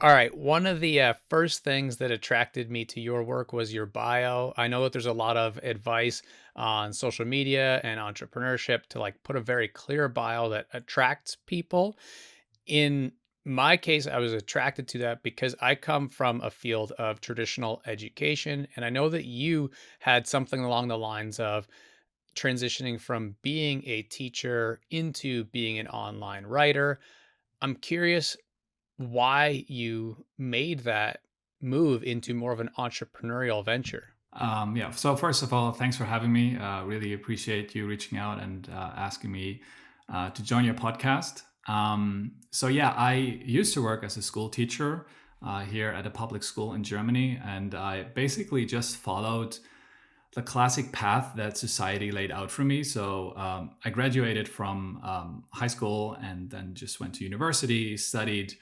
All right. One of the first things that attracted me to your work was your bio. I know that there's a lot of advice on social media and entrepreneurship to like put a very clear bio that attracts people. In my case, I was attracted to that because I come from a field of traditional education. And I know that you had something along the lines of transitioning from being a teacher into being an online writer. I'm curious why you made that move into more of an entrepreneurial venture. Yeah. So first of all, thanks for having me. Really appreciate you reaching out and asking me to join your podcast. So yeah, I used to work as a school teacher here at a public school in Germany, and I basically just followed the classic path that society laid out for me. So I graduated from high school and then just went to university, studied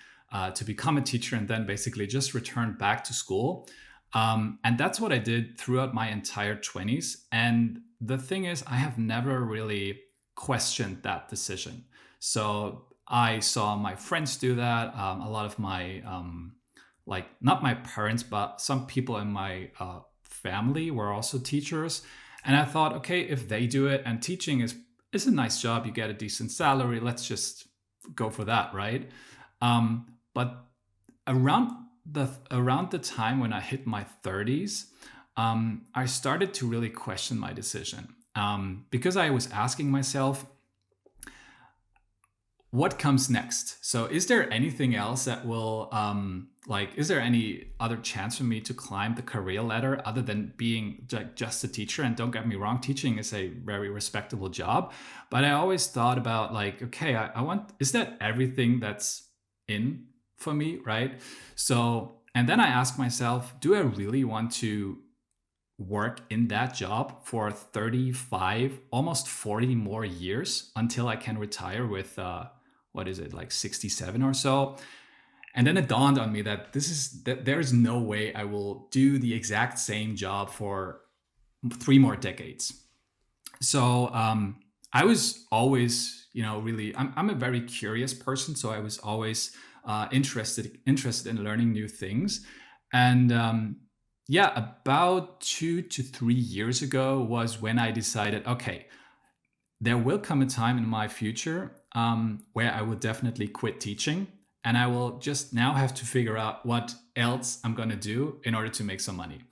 to become a teacher, and then basically just returned back to school. And that's what I did throughout my entire 20s. And the thing is, I have never really questioned that decision. So I saw my friends do that. A lot of my, like, not my parents, but some people in my family were also teachers. And I thought, okay, if they do it and teaching is a nice job, you get a decent salary, let's just go for that, right? But around the time when I hit my 30s, I started to really question my decision because I was asking myself, what comes next? So, is there anything else that will, is there any other chance for me to climb the career ladder other than being just a teacher? And don't get me wrong, teaching is a very respectable job. But I always thought about, like, okay, I want, is that everything that's in for me, right? So, and then I ask myself, do I really want to work in that job for 35, almost 40 more years until I can retire with what is it, like 67 or so? And then it dawned on me that there is no way I will do the exact same job for 3 more decades. So I was always, really, I'm a very curious person, so I was always interested in learning new things. And yeah, about 2 to 3 years ago was when I decided, okay, there will come a time in my future where I will definitely quit teaching, and I will just now have to figure out what else I'm going to do in order to make some money.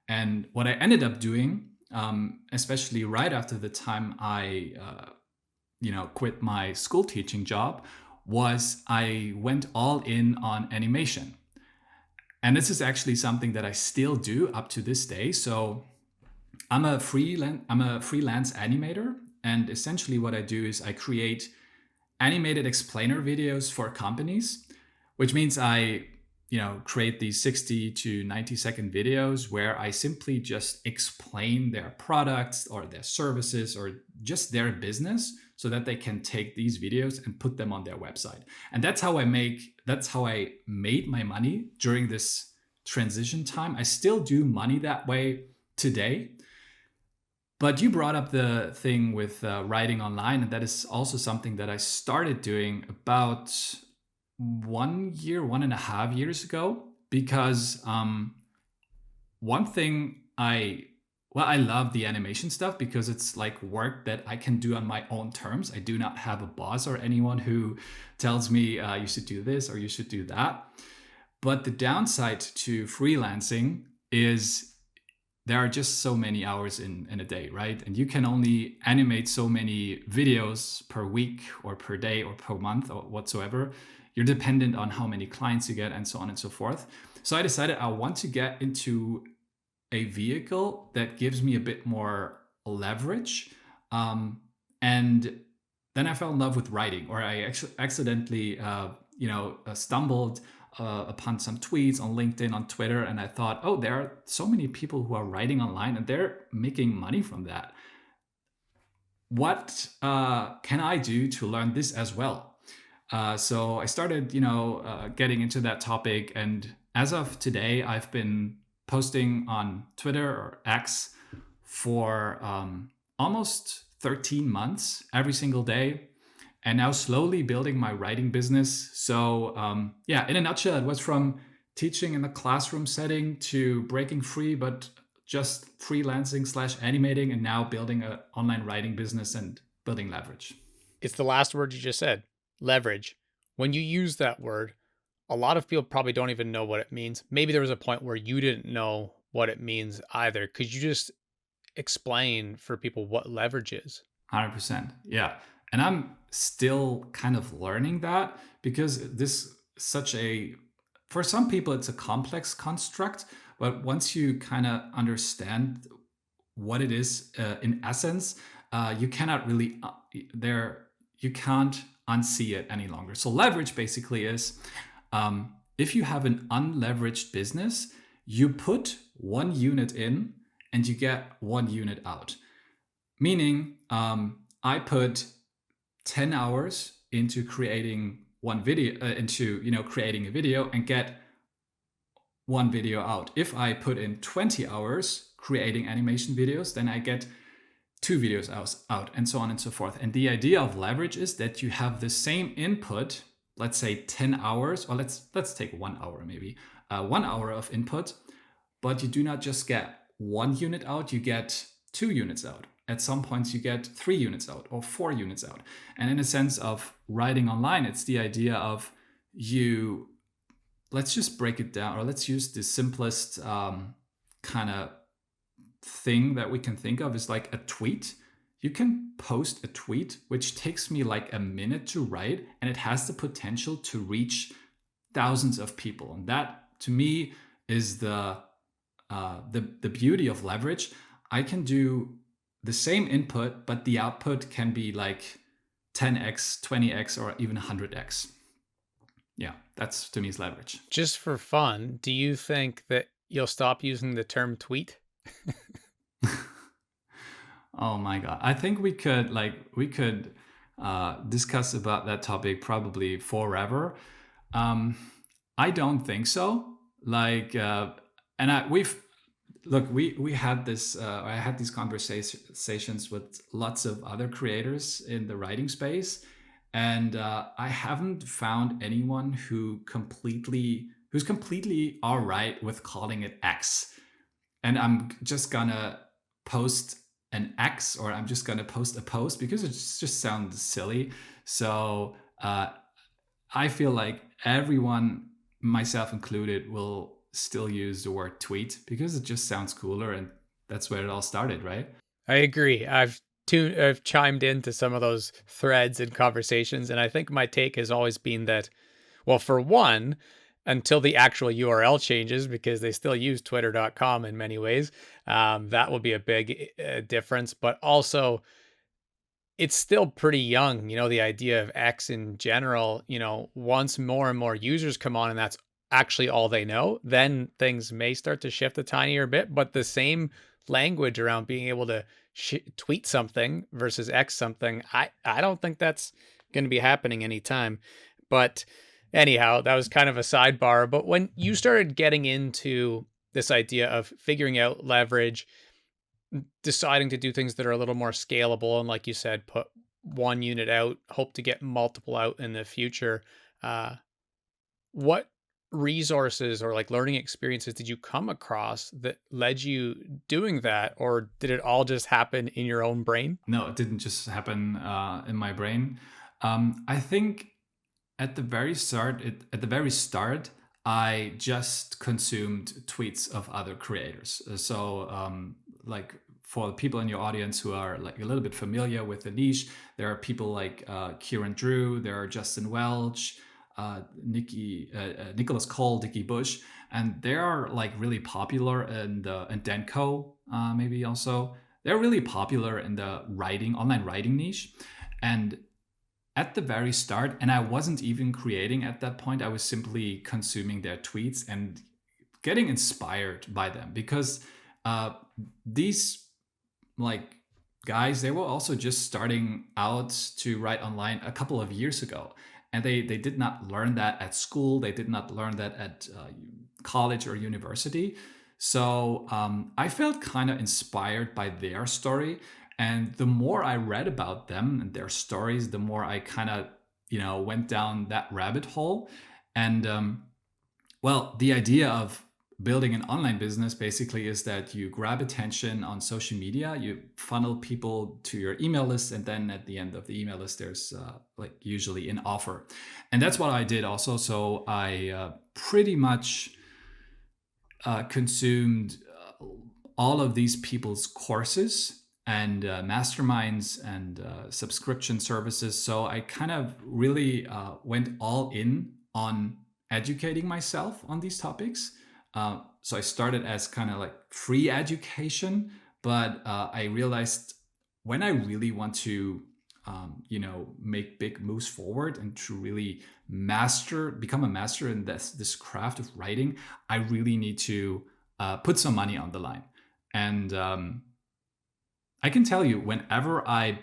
And what I ended up doing, especially right after the time I, quit my school teaching job, was I went all in on animation. And this is actually something that I still do up to this day. So I'm a freelance animator, and essentially what I do is I create animated explainer videos for companies, which means I, create these 60 to 90-second videos where I simply just explain their products or their services or just their business so that they can take these videos and put them on their website. And that's how I made my money during this transition time. I still do money that way today. But you brought up the thing with writing online, and that is also something that I started doing about 1 year, 1.5 years ago. Because one thing I love the animation stuff because it's like work that I can do on my own terms. I do not have a boss or anyone who tells me you should do this or you should do that. But the downside to freelancing is there are just so many hours in a day, right? And you can only animate so many videos per week or per day or per month or whatsoever. You're dependent on how many clients you get and so on and so forth. So I decided I want to get into a vehicle that gives me a bit more leverage. And then I fell in love with writing, or I actually accidentally, stumbled upon some tweets on LinkedIn, on Twitter, and I thought, oh, there are so many people who are writing online and they're making money from that. What can I do to learn this as well? So I started, getting into that topic, and as of today, I've been posting on Twitter or X for almost 13 months every single day. and now slowly building my writing business. So, yeah, in a nutshell, it was from teaching in the classroom setting to breaking free, but just freelancing slash animating, and now building an online writing business and building leverage. It's the last word you just said, leverage. When you use that word, a lot of people probably don't even know what it means. Maybe there was a point where you didn't know what it means either. Could you just explain for people what leverage is? 100%. Yeah. And I'm still kind of learning that because this such a for some people it's a complex construct, but once you kind of understand what it is in essence, you cannot really there you can't unsee it any longer. So leverage basically is if you have an unleveraged business, you put 1 unit in and you get 1 unit out. Meaning, I put 10 hours into creating one video, into creating a video, and get one video out. If I put in 20 hours creating animation videos, then I get 2 videos out, and so on and so forth. And the idea of leverage is that you have the same input, let's say 10 hours, or let's take 1 hour maybe, 1 hour of input, but you do not just get 1 unit out, you get 2 units out. At some points, you get 3 units out or 4 units out. And in a sense of writing online, it's the idea of let's just break it down, or let's use the simplest kind of thing that we can think of is like a tweet. You can post a tweet, which takes me like a minute to write, and it has the potential to reach thousands of people. And that, to me, is the beauty of leverage. I can do the same input, but the output can be like 10x, 20x, or even 100x. Yeah, that's to me is leverage. Just for fun, do you think that you'll stop using the term tweet? Oh my god, I think we could discuss about that topic probably forever. I don't think so. We've look, we had this. I had these conversations with lots of other creators in the writing space, and I haven't found anyone who's completely all right with calling it X. And I'm just gonna post an X, or I'm just gonna post a post because it just sounds silly. So I feel like everyone, myself included, will still use the word tweet because it just sounds cooler, and that's where it all started, right? I agree. I've chimed into some of those threads and conversations, and I think my take has always been that, well, for one, until the actual URL changes, because they still use twitter.com in many ways, that will be a big difference. But also, it's still pretty young, the idea of X in general. Once more and more users come on and that's actually all they know, then things may start to shift a tinier bit. But the same language around being able to tweet something versus X something, I don't think that's going to be happening anytime. But anyhow, that was kind of a sidebar. But when you started getting into this idea of figuring out leverage, deciding to do things that are a little more scalable, and like you said, put 1 unit out, hope to get multiple out in the future, what resources or like learning experiences did you come across that led you doing that, or did it all just happen in your own brain? No, it didn't just happen in my brain. I think at the very start, I just consumed tweets of other creators. So, like for the people in your audience who are like a little bit familiar with the niche, there are people like Kieran Drew, there are Justin Welch, Nicholas Cole, Dickie Bush, and they are like really popular and Denko maybe also. They're really popular in the online writing niche, and at the very start, and I wasn't even creating at that point, I was simply consuming their tweets and getting inspired by them because these like guys, they were also just starting out to write online a couple of years ago. And they did not learn that at school. They did not learn that at college or university. So I felt kind of inspired by their story. And the more I read about them and their stories, the more I kind of, went down that rabbit hole. And well, the idea of building an online business basically is that you grab attention on social media, you funnel people to your email list, and then at the end of the email list, there's like usually an offer. And that's what I did also. So I pretty much consumed all of these people's courses and masterminds and subscription services. So I kind of really went all in on educating myself on these topics. So I started as kind of like free education, but I realized when I really want to, make big moves forward and to really become a master in this craft of writing, I really need to put some money on the line. And I can tell you, whenever I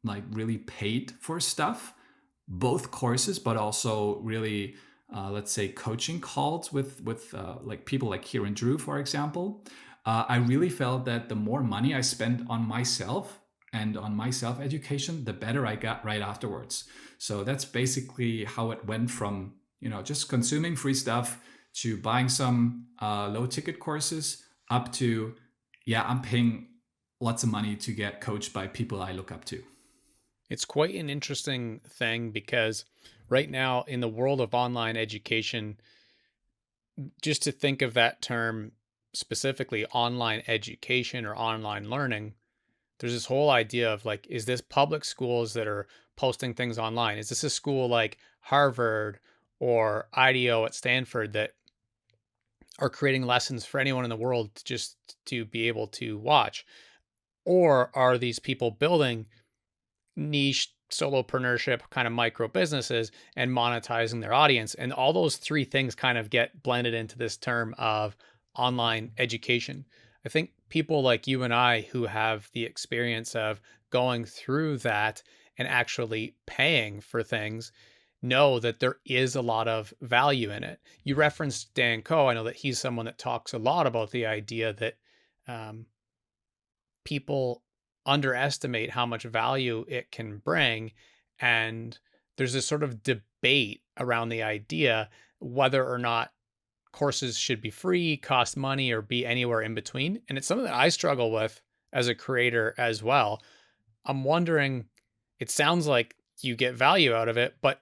like really paid for stuff, both courses, but also really, let's say, coaching calls with like people like Kieran Drew, for example, I really felt that the more money I spent on myself and on my self education, the better I got right afterwards. So that's basically how it went from just consuming free stuff to buying some low ticket courses up to, yeah, I'm paying lots of money to get coached by people I look up to. It's quite an interesting thing because right now in the world of online education, just to think of that term specifically, online education or online learning, there's this whole idea of like, is this public schools that are posting things online? Is this a school like Harvard or IDEO at Stanford that are creating lessons for anyone in the world just to be able to watch? Or are these people building niche solopreneurship kind of micro businesses and monetizing their audience? And all those three things kind of get blended into this term of online education. I think people like you and I who have the experience of going through that and actually paying for things know that there is a lot of value in it. You referenced Dan Coe. I know that he's someone that talks a lot about the idea that um, people underestimate how much value it can bring. And there's this sort of debate around the idea whether or not courses should be free, cost money, or be anywhere in between. And it's something that I struggle with as a creator as well. I'm wondering, it sounds like you get value out of it, but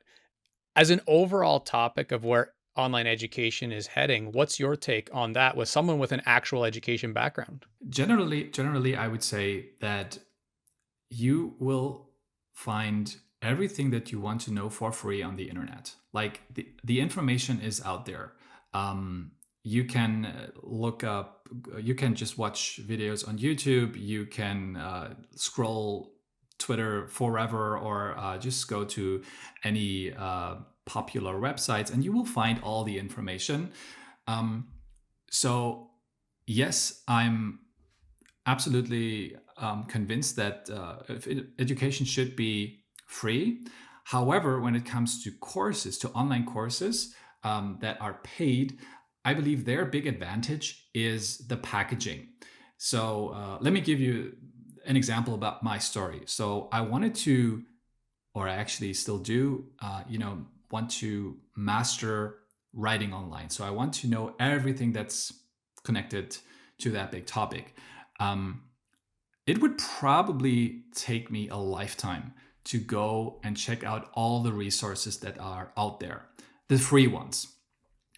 as an overall topic of where online education is heading, what's your take on that with someone with an actual education background? Generally, I would say that you will find everything that you want to know for free on the internet. Like the information is out there. You can look up, you can just watch videos on YouTube, you can scroll Twitter forever, or just go to any popular websites and you will find all the information. Um, so, yes, I'm absolutely convinced that education should be free. However, when it comes to courses, to online courses that are paid, I believe their big advantage is the packaging. So let me give you an example about my story. So I wanted to, or I actually still do, want to master writing online. So I want to know everything that's connected to that big topic. Um, it would probably take me a lifetime to go and check out all the resources that are out there, the free ones.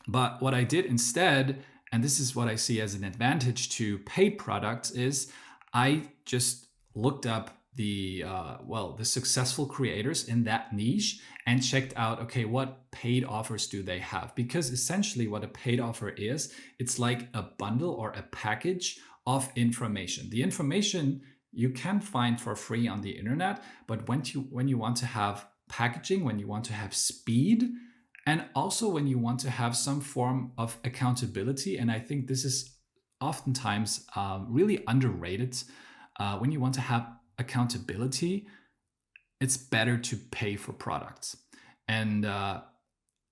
But what I did instead, and this is what I see as an advantage to paid products, is I just looked up the successful creators in that niche and checked out, okay, what paid offers do they have? Because essentially what a paid offer is, it's like a bundle or a package of information. The information you can find for free on the internet, but when you want to have packaging, when you want to have speed, and also when you want to have some form of accountability, and I think this is oftentimes really underrated. When you want to have accountability, it's better to pay for products. And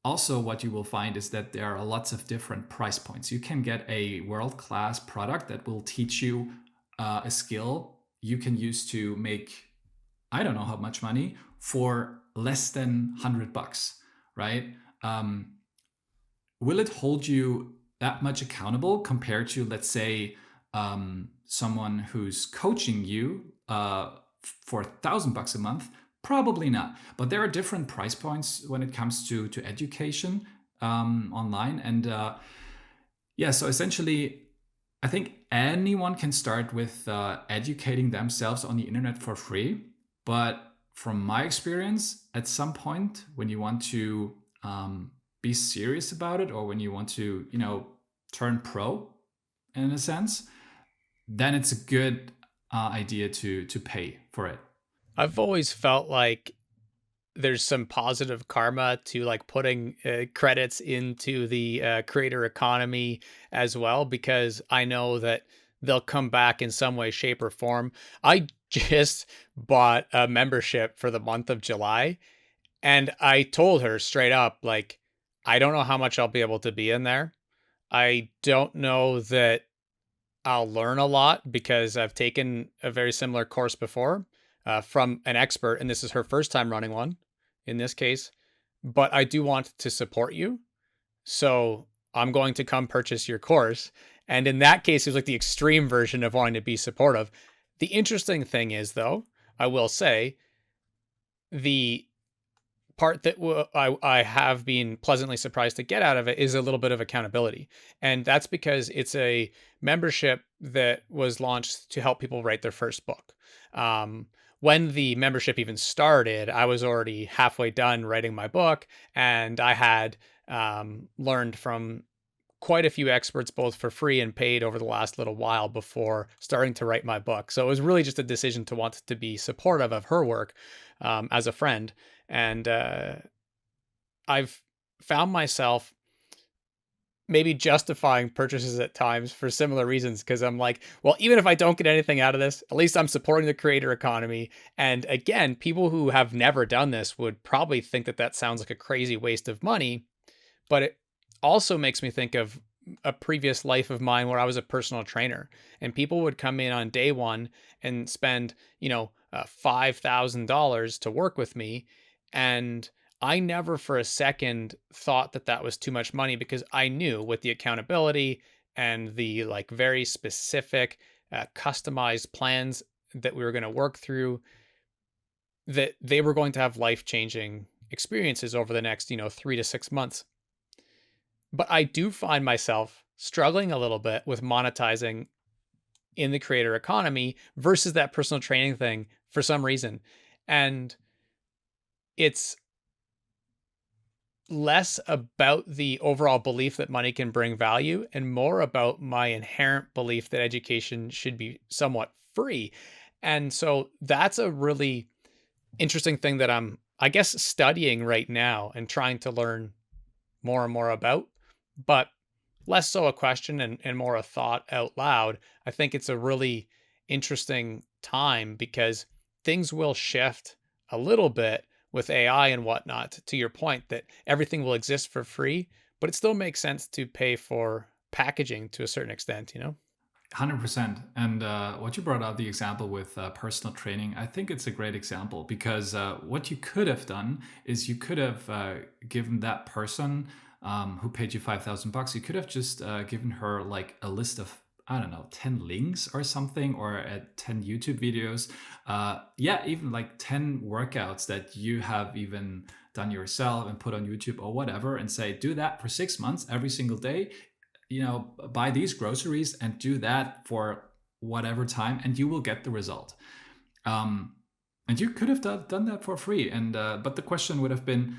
also, what you will find is that there are lots of different price points. You can get a world class product that will teach you a skill you can use to make, I don't know how much money for less than $100, right? Um, will it hold you that much accountable compared to, let's say, someone who's coaching you for $1,000 a month? Probably not. But there are different price points when it comes to education online, and yeah. So essentially, I think anyone can start with educating themselves on the internet for free. But from my experience, at some point, when you want to be serious about it, or when you want to, turn pro in a sense, then it's a good idea to pay for it. I've always felt like there's some positive karma to like putting credits into the creator economy as well, because I know that they'll come back in some way, shape, or form. I just bought a membership for the month of July, and I told her straight up, like, I don't know how much I'll be able to be in there. I don't know that I'll learn a lot because I've taken a very similar course before from an expert, and this is her first time running one in this case. But I do want to support you. So I'm going to come purchase your course. And in that case, it was like the extreme version of wanting to be supportive. The interesting thing is, though, I will say the part that I have been pleasantly surprised to get out of it is a little bit of accountability. And that's because it's a membership that was launched to help people write their first book. Um, when the membership even started, I was already halfway done writing my book, and I had learned from quite a few experts, both for free and paid, over the last little while before starting to write my book. So it was really just a decision to want to be supportive of her work as a friend. And I've found myself maybe justifying purchases at times for similar reasons, because I'm like, well, even if I don't get anything out of this, at least I'm supporting the creator economy. And again, people who have never done this would probably think that that sounds like a crazy waste of money, but it also makes me think of a previous life of mine where I was a personal trainer, and people would come in on day one and spend, $5,000 to work with me. And I never for a second thought that that was too much money, because I knew with the accountability and the like very specific, customized plans that we were going to work through, that they were going to have life changing experiences over the next, 3 to 6 months. But I do find myself struggling a little bit with monetizing in the creator economy versus that personal training thing for some reason. And it's less about the overall belief that money can bring value and more about my inherent belief that education should be somewhat free. And so that's a really interesting thing that I'm, I guess, studying right now and trying to learn more and more about, but less so a question and more a thought out loud. I think it's a really interesting time because things will shift a little bit with AI and whatnot, to your point that everything will exist for free, but it still makes sense to pay for packaging to a certain extent, 100%. And what you brought up, the example with personal training, I think it's a great example because what you could have done is you could have given that person who paid you $5,000, you could have just given her like a list of, I don't know, 10 links or something, or 10 YouTube videos. Yeah, even like 10 workouts that you have even done yourself and put on YouTube or whatever, and say, do that for 6 months every single day, buy these groceries and do that for whatever time, and you will get the result. And you could have done that for free. And but the question would have been,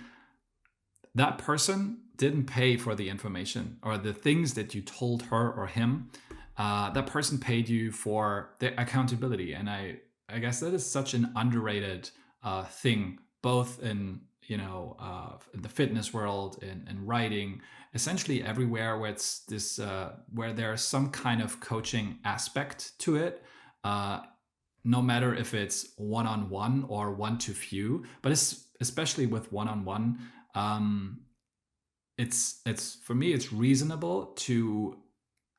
that person didn't pay for the information or the things that you told her or him. That person paid you for the accountability, and I guess that is such an underrated thing, both in in the fitness world, in writing, essentially everywhere where it's this where there's some kind of coaching aspect to it. No matter if it's one-on-one or one to few, but it's especially with one-on-one. It's for me, it's reasonable to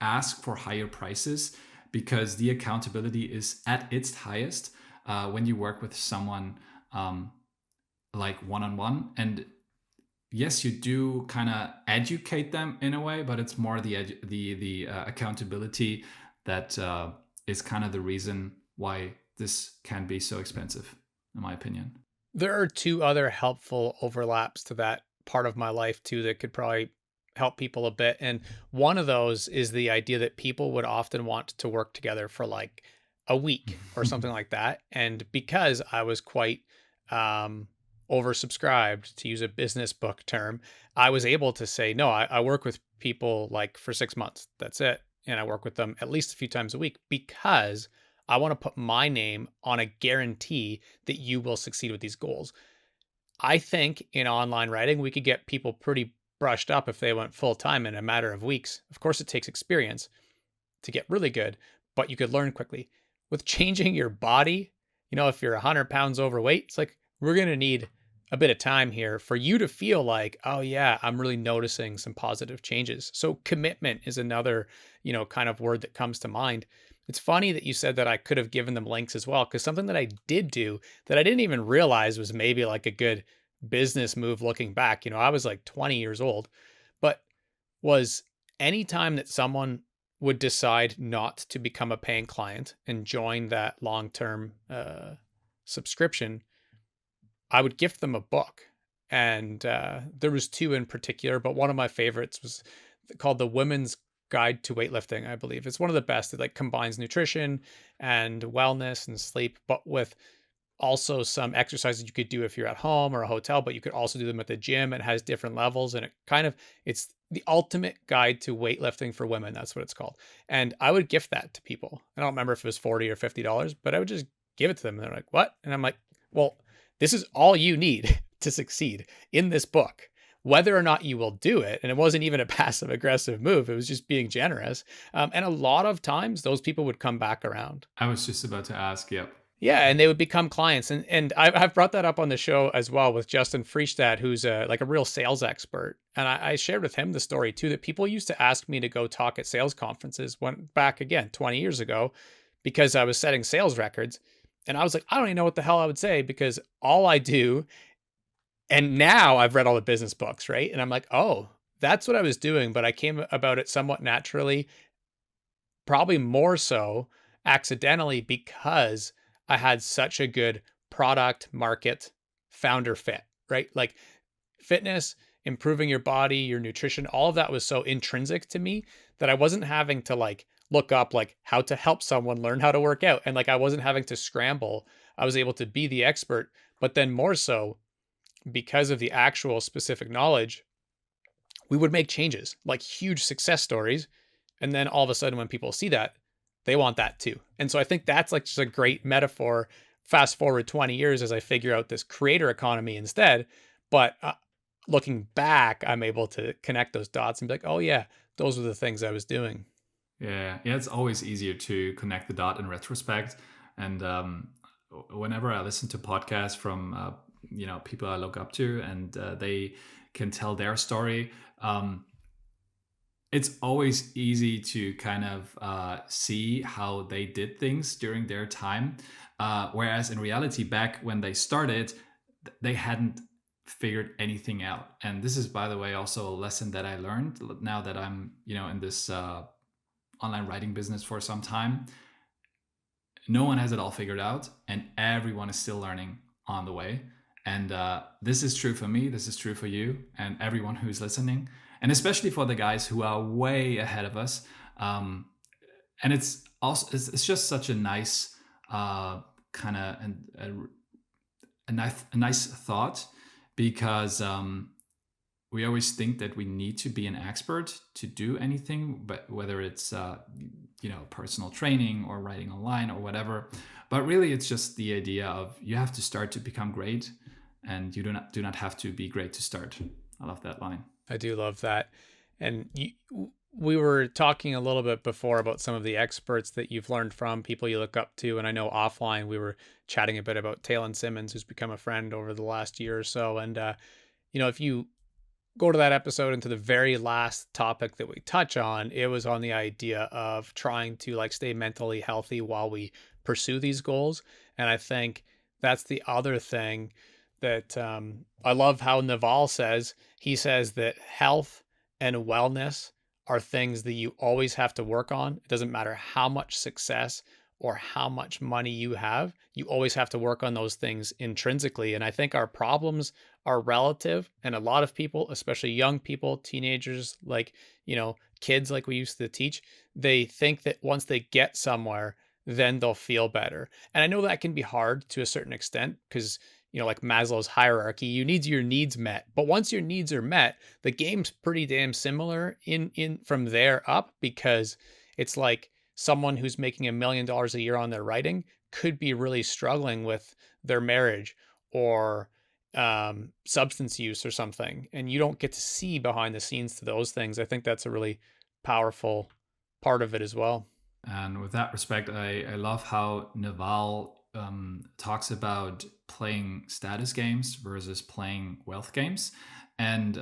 ask for higher prices because the accountability is at its highest when you work with someone um, like one on one. And yes, you do kind of educate them in a way, but it's more the accountability that is kind of the reason why this can be so expensive, in my opinion. There are two other helpful overlaps to that part of my life too that could probably help people a bit. And one of those is the idea that people would often want to work together for like a week or something like that. And because I was quite um, oversubscribed, to use a business book term, I was able to say, no, I work with people like for 6 months. That's it. And I work with them at least a few times a week because I want to put my name on a guarantee that you will succeed with these goals. I think in online writing, we could get people pretty brushed up if they went full time in a matter of weeks. Of course, it takes experience to get really good, but you could learn quickly. With changing your body, if you're 100 pounds overweight, it's like we're going to need a bit of time here for you to feel like, oh, yeah, I'm really noticing some positive changes. So, commitment is another, kind of word that comes to mind. It's funny that you said that I could have given them links as well, because something that I did do that I didn't even realize was maybe like a good business move looking back. I was like 20 years old, but was anytime that someone would decide not to become a paying client and join that long-term subscription, I would gift them a book. And there was two in particular, but one of my favorites was called The Women's Guide to Weightlifting, I believe. It's one of the best. It like combines nutrition and wellness and sleep, but with also some exercises you could do if you're at home or a hotel, but you could also do them at the gym. It has different levels, and it's the ultimate guide to weightlifting for women. That's what it's called. And I would gift that to people. I don't remember if it was 40 or $50, but I would just give it to them. And they're like, what? And I'm like, well, this is all you need to succeed in this book. Whether or not you will do it, and it wasn't even a passive aggressive move, it was just being generous. And a lot of times those people would come back around. I was just about to ask, yep. Yeah, and they would become clients, and I've brought that up on the show as well with Justin Freestad, who's like a real sales expert, and I shared with him the story too that people used to ask me to go talk at sales conferences went back again 20 years ago because I was setting sales records, and I was like, I don't even know what the hell I would say because all I do, and now I've read all the business books, right? And I'm like, oh, that's what I was doing, but I came about it somewhat naturally, probably more so accidentally because I had such a good product market founder fit, right? Like fitness, improving your body, your nutrition, all of that was so intrinsic to me that I wasn't having to like look up like how to help someone learn how to work out. And like I wasn't having to scramble. I was able to be the expert, but then more so because of the actual specific knowledge, we would make changes, like huge success stories. And then all of a sudden, when people see that, they want that too. And so I think that's like just a great metaphor. Fast forward 20 years as I figure out this creator economy instead. But looking back, I'm able to connect those dots and be like, oh, yeah, those were the things I was doing. Yeah, yeah, it's always easier to connect the dot in retrospect. And whenever I listen to podcasts from people I look up to, and they can tell their story, it's always easy to kind of see how they did things during their time. Whereas in reality, back when they started, they hadn't figured anything out. And this is, by the way, also a lesson that I learned now that I'm, in this online writing business for some time. No one has it all figured out, and everyone is still learning on the way. And this is true for me. This is true for you and everyone who's listening, and especially for the guys who are way ahead of us. And it's also it's just such a nice kind of a nice thought because we always think that we need to be an expert to do anything, but whether it's personal training or writing online or whatever. But really, it's just the idea of you have to start to become great, and you do not have to be great to start. I love that line. I do love that. And we were talking a little bit before about some of the experts that you've learned from, people you look up to. And I know offline we were chatting a bit about Talon Simmons, who's become a friend over the last year or so. And, if you go to that episode and to the very last topic that we touch on, it was on the idea of trying to like stay mentally healthy while we pursue these goals. And I think that's the other thing that I love how Naval says. He says that health and wellness are things that you always have to work on. It doesn't matter how much success or how much money you have, you always have to work on those things intrinsically. And I think our problems are relative. And a lot of people, especially young people, teenagers, like, kids, like we used to teach, they think that once they get somewhere, then they'll feel better. And I know that can be hard to a certain extent because, like Maslow's hierarchy, you need your needs met. But once your needs are met, the game's pretty damn similar in from there up, because it's like someone who's making $1 million a year on their writing could be really struggling with their marriage or substance use or something, and you don't get to see behind the scenes to those things. I think that's a really powerful part of it as well. And with that respect, I love how Naval talks about playing status games versus playing wealth games. And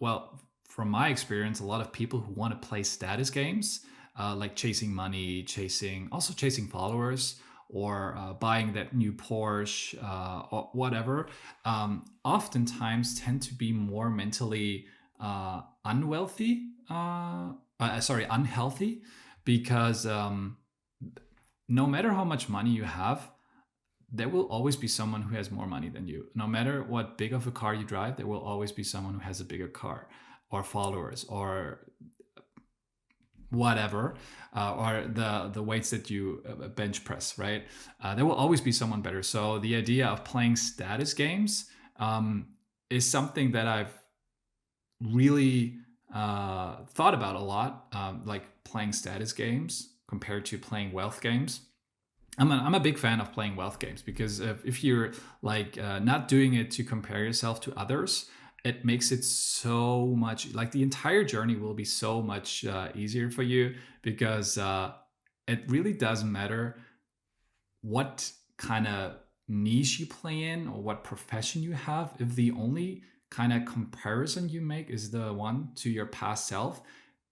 well, from my experience, a lot of people who want to play status games, like chasing money, chasing followers, or buying that new Porsche, or whatever, oftentimes tend to be more mentally unhealthy, because no matter how much money you have, there will always be someone who has more money than you. No matter what big of a car you drive, there will always be someone who has a bigger car, or followers, or whatever, or the weights that you bench press, right? There will always be someone better. So the idea of playing status games is something that I've really thought about a lot, like playing status games compared to playing wealth games. I'm a big fan of playing wealth games, because if you're like not doing it to compare yourself to others, it makes it so much, like the entire journey will be so much easier for you, because it really doesn't matter what kind of niche you play in or what profession you have. If the only kind of comparison you make is the one to your past self,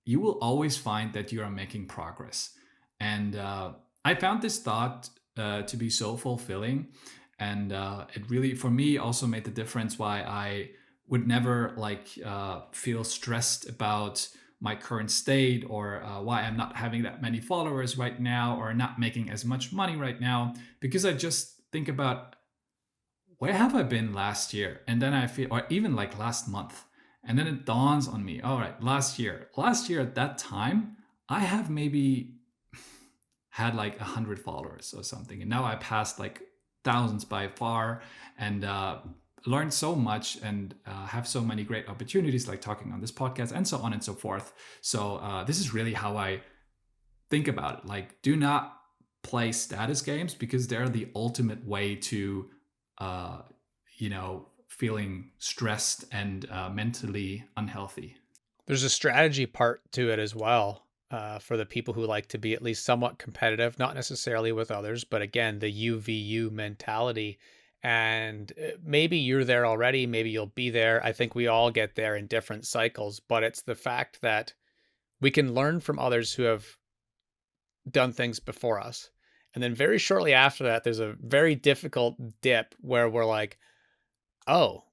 you will always find that you are making progress. And I found this thought to be so fulfilling. And it really, for me, also made the difference why I would never like feel stressed about my current state, or why I'm not having that many followers right now, or not making as much money right now, because I just think about, where have I been last year? And then I feel, or even like last month. And then it dawns on me, all right, last year at that time, I have maybe had like 100 followers or something. And now I passed like thousands by far, and learned so much, and have so many great opportunities, like talking on this podcast and so on and so forth. So this is really how I think about it. Like, do not play status games, because they're the ultimate way to, uh, feeling stressed and mentally unhealthy. There's a strategy part to it as well, for the people who like to be at least somewhat competitive, not necessarily with others, but again, the UVU mentality. And maybe you're there already, maybe you'll be there. I think we all get there in different cycles, but it's the fact that we can learn from others who have done things before us. And then very shortly after that, there's a very difficult dip where we're like, oh,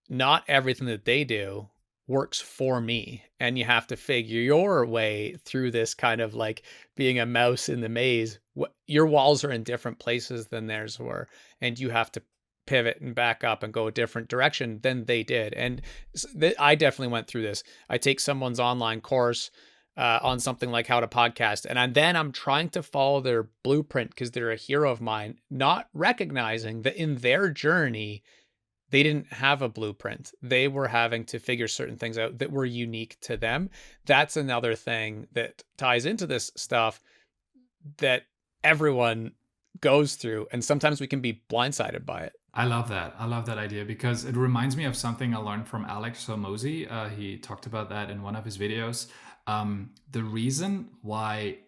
not everything that they do works for me. And you have to figure your way through this, kind of like being a mouse in the maze. Your walls are in different places than theirs were, and you have to pivot and back up and go a different direction than they did. And I definitely went through this. I take someone's online course on something like how to podcast, and then I'm trying to follow their blueprint because they're a hero of mine, not recognizing that in their journey they didn't have a blueprint. They were having to figure certain things out that were unique to them. That's another thing that ties into this stuff that everyone goes through. And sometimes we can be blindsided by it. I love that. I love that idea, because it reminds me of something I learned from Alex Hormozy. He talked about that in one of his videos. The reason why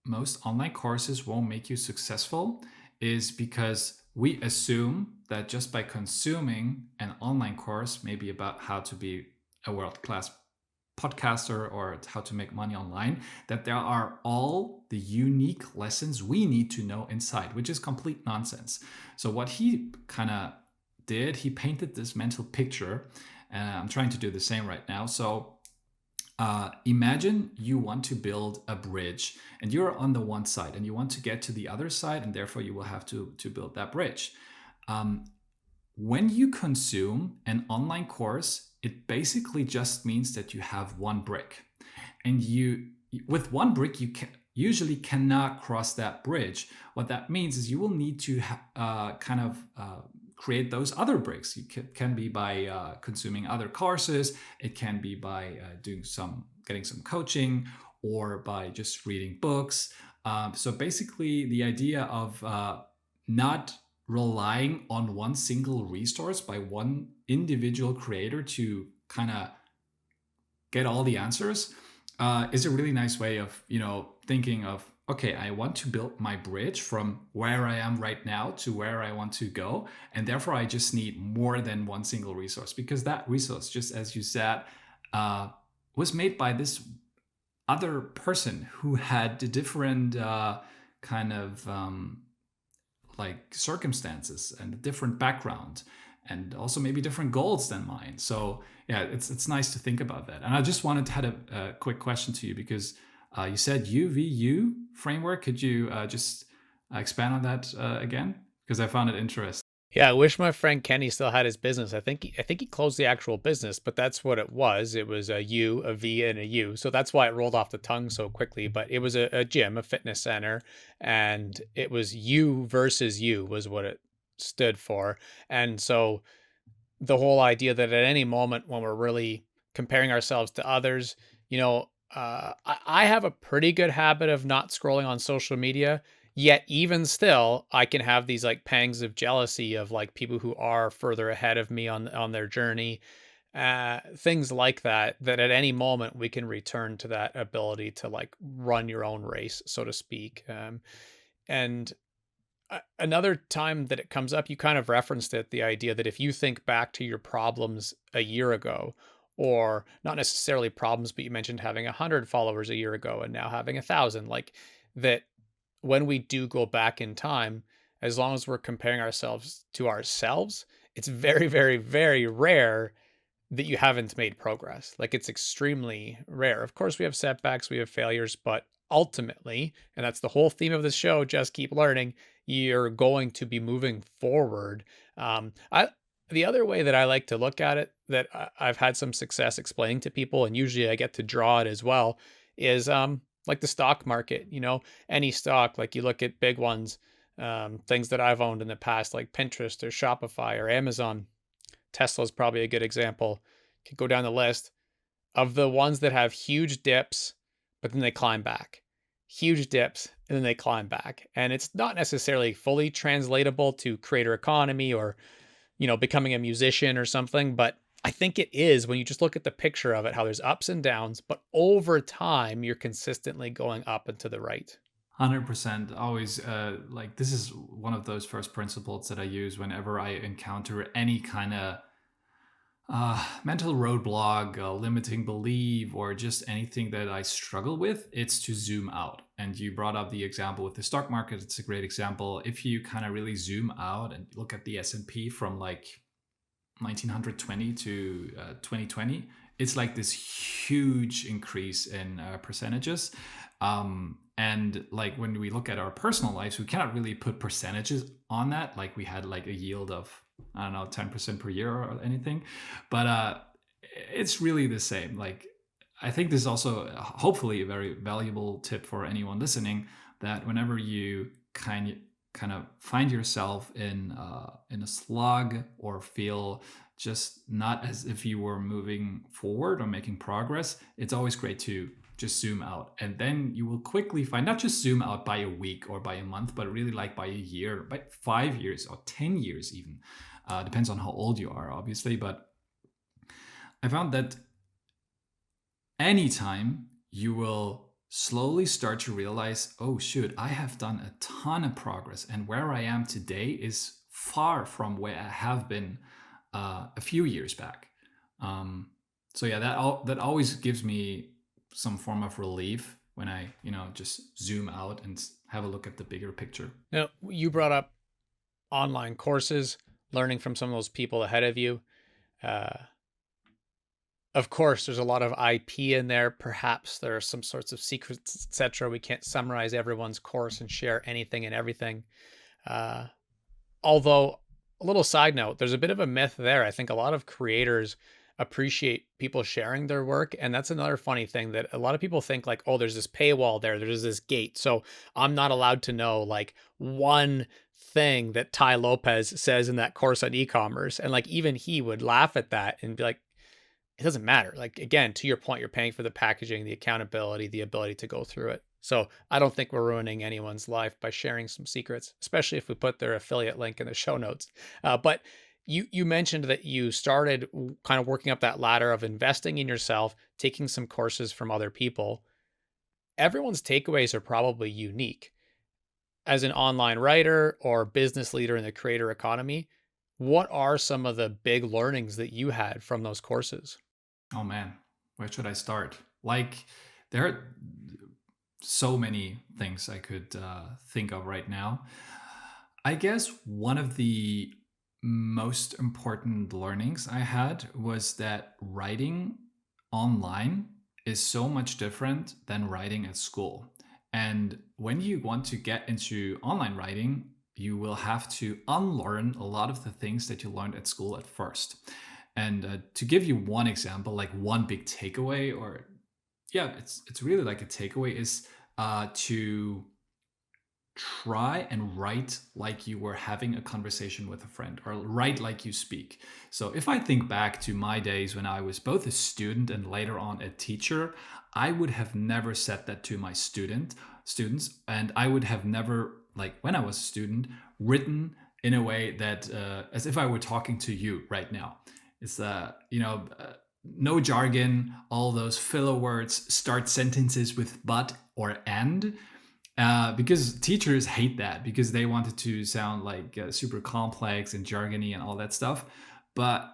most online courses won't make you successful is because we assume that just by consuming an online course, maybe about how to be a world class podcaster or how to make money online, that there are all the unique lessons we need to know inside, which is complete nonsense. So, what he kind of did, he painted this mental picture, and I'm trying to do the same right now. So, imagine you want to build a bridge and you're on the one side and you want to get to the other side, and therefore you will have to build that bridge. Um, when you consume an online course, it basically just means that you have one brick, and you with one brick usually cannot cross that bridge. What that means is you will need to create those other bricks. You can be by consuming other courses. It can be by getting some coaching, or by just reading books. So basically, the idea of not relying on one single resource by one individual creator to kind of get all the answers is a really nice way of thinking of, okay, I want to build my bridge from where I am right now to where I want to go, and therefore I just need more than one single resource, because that resource, just as you said, was made by this other person who had a different kind of like circumstances and a different background, and also maybe different goals than mine. So yeah, it's nice to think about that. And I just wanted to had a quick question to you, because you said UVU framework. Could you just expand on that again? Because I found it interesting. Yeah, I wish my friend Kenny still had his business. I think he closed the actual business, but that's what it was. It was a U, a V, and a U. So that's why it rolled off the tongue so quickly. But it was a gym, a fitness center, and it was you versus you was what it stood for. And so the whole idea that at any moment when we're really comparing ourselves to others, I have a pretty good habit of not scrolling on social media. Yet, even still, I can have these like pangs of jealousy of like people who are further ahead of me on their journey, things like that. That at any moment we can return to that ability to like run your own race, so to speak. And another time that it comes up, you kind of referenced it, the idea that if you think back to your problems a year ago, or not necessarily problems, but you mentioned having 100 followers a year ago and now having 1,000, like that when we do go back in time, as long as we're comparing ourselves to ourselves, it's very, very, very rare that you haven't made progress. Like it's extremely rare. Of course, we have setbacks, we have failures, but ultimately, and that's the whole theme of the show, just keep learning, you're going to be moving forward. I The other way that I like to look at it, that I've had some success explaining to people, and usually I get to draw it as well, is like the stock market. Any stock, like you look at big ones, things that I've owned in the past, like Pinterest or Shopify or Amazon. Tesla is probably a good example. Could go down the list of the ones that have huge dips, but then they climb back. Huge dips, and then they climb back. And it's not necessarily fully translatable to creator economy or, becoming a musician or something, but I think it is when you just look at the picture of it, how there's ups and downs, but over time, you're consistently going up and to the right. 100%. Always, like, this is one of those first principles that I use whenever I encounter any kind of mental roadblock, limiting belief, or just anything that I struggle with. It's to zoom out. And you brought up the example with the stock market. It's a great example. If you kind of really zoom out and look at the S&P from like 1920 to 2020, it's like this huge increase in percentages. And like when we look at our personal lives, we cannot really put percentages on that. Like we had like a yield of, I don't know, 10% per year or anything. But it's really the same. Like I think this is also hopefully a very valuable tip for anyone listening, that whenever you kind of find yourself in a slug, or feel just not as if you were moving forward or making progress, it's always great to just zoom out. And then you will quickly find, not just zoom out by a week or by a month, but really like by a year, by 5 years or 10 years even. Depends on how old you are, obviously. But I found that anytime you will slowly start to realize, oh shoot, I have done a ton of progress, and where I am today is far from where I have been a few years back. Um, so yeah, that always gives me some form of relief when I, just zoom out and have a look at the bigger picture. Now, you brought up online courses, learning from some of those people ahead of you. Uh, of course, there's a lot of IP in there. Perhaps there are some sorts of secrets, etc. We can't summarize everyone's course and share anything and everything. Uh, Although, a little side note, there's a bit of a myth there. I think a lot of creators appreciate people sharing their work. And that's another funny thing that a lot of people think like, oh, there's this paywall there, there's this gate. So I'm not allowed to know like one thing that Ty Lopez says in that course on e-commerce. And like even he would laugh at that and be like, it doesn't matter. Like again, to your point, you're paying for the packaging, the accountability, the ability to go through it. So I don't think we're ruining anyone's life by sharing some secrets, especially if we put their affiliate link in the show notes. But you mentioned that you started kind of working up that ladder of investing in yourself, taking some courses from other people. Everyone's takeaways are probably unique. As an online writer or business leader in the creator economy, what are some of the big learnings that you had from those courses? Oh man, where should I start? Like, there are so many things I could think of right now. I guess one of the most important learnings I had was that writing online is so much different than writing at school. And when you want to get into online writing, you will have to unlearn a lot of the things that you learned at school at first. And to give you one example, like one big takeaway, or yeah, it's really like a takeaway, is to try and write like you were having a conversation with a friend, or write like you speak. So if I think back to my days when I was both a student and later on a teacher, I would have never said that to my students, and I would have never, like when I was a student, written in a way that as if I were talking to you right now. It's no jargon, all those filler words, start sentences with but or and, because teachers hate that because they want it to sound like super complex and jargony and all that stuff. But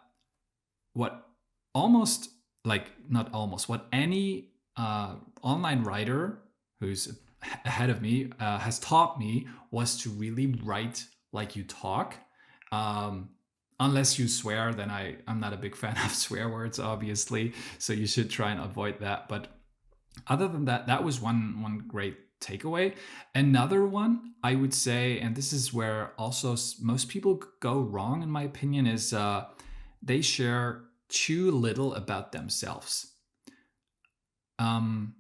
what almost, like not almost, what any online writer who's ahead of me has taught me was to really write like you talk. Um, Unless you swear, then I'm not a big fan of swear words, obviously. So you should try and avoid that. But other than that, that was one great takeaway. Another one I would say, and this is where also most people go wrong, in my opinion, is they share too little about themselves. Um,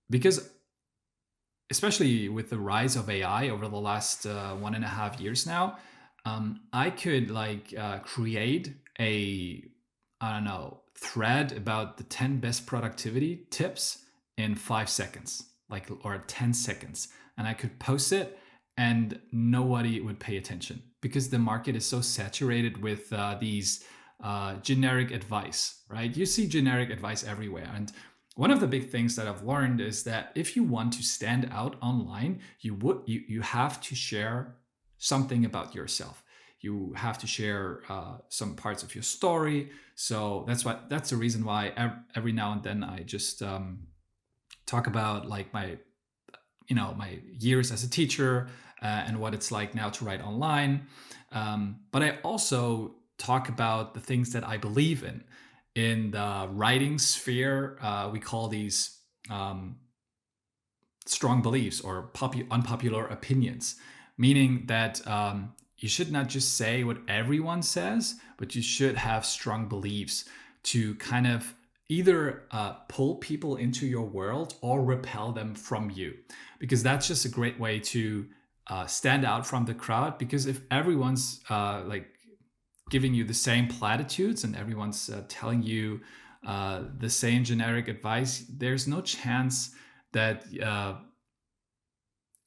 because especially with the rise of AI over the last 1.5 years now, I could like create a, I don't know, thread about the 10 best productivity tips in 5 seconds, like, or 10 seconds. And I could post it and nobody would pay attention because the market is so saturated with these generic advice, right? You see generic advice everywhere. And one of the big things that I've learned is that if you want to stand out online, you have to share something about yourself. You have to share some parts of your story. So that's the reason why every now and then I just talk about like my years as a teacher and what it's like now to write online. But I also talk about the things that I believe in. In the writing sphere, we call these strong beliefs or unpopular opinions, meaning that you should not just say what everyone says, but you should have strong beliefs to kind of either pull people into your world or repel them from you, because that's just a great way to stand out from the crowd. Because if everyone's like giving you the same platitudes and everyone's telling you the same generic advice, there's no chance that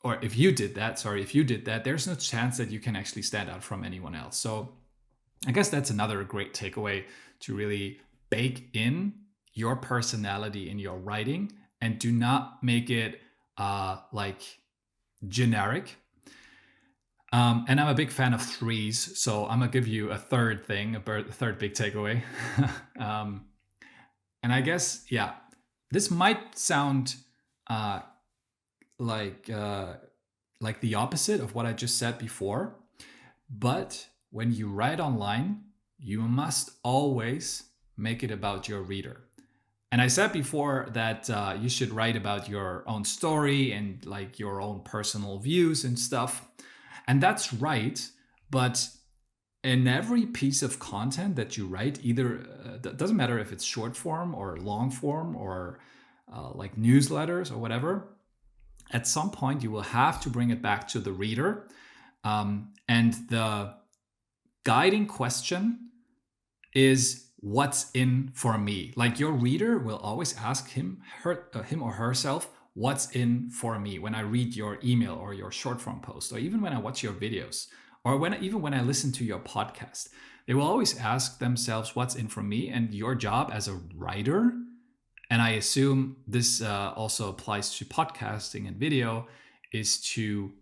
or if you did that, sorry, if you did that, there's no chance that you can actually stand out from anyone else. So I guess that's another great takeaway, to really bake in your personality in your writing and do not make it like generic. And I'm a big fan of threes, so I'm gonna give you a third thing, a third big takeaway. um, and I guess, yeah, this might sound uh, like uh, like the opposite of what I just said before, but when you write online, you must always make it about your reader. And I said before that you should write about your own story and like your own personal views and stuff. And that's right. But in every piece of content that you write, either doesn't matter if it's short form or long form or like newsletters or whatever, at some point you will have to bring it back to the reader. And the guiding question is what's in for me. Like your reader will always ask him or herself, what's in for me when I read your email or your short form post, or even when I watch your videos, or even when I listen to your podcast. They will always ask themselves, what's in for me? And your job as a writer, and I assume this also applies to podcasting and video, is to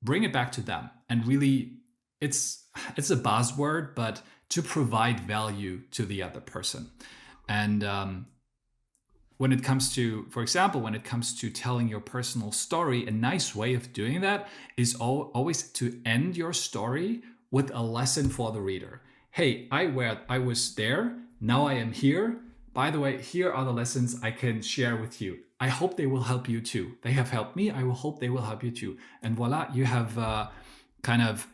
bring it back to them and really, it's a buzzword, but to provide value to the other person. And when it comes to, for example, when it comes to telling your personal story, a nice way of doing that is always to end your story with a lesson for the reader. Hey, I was there, now I am here. By the way, here are the lessons I can share with you. I hope they will help you too. They have helped me. I will hope they will help you too. And voila, you have kind of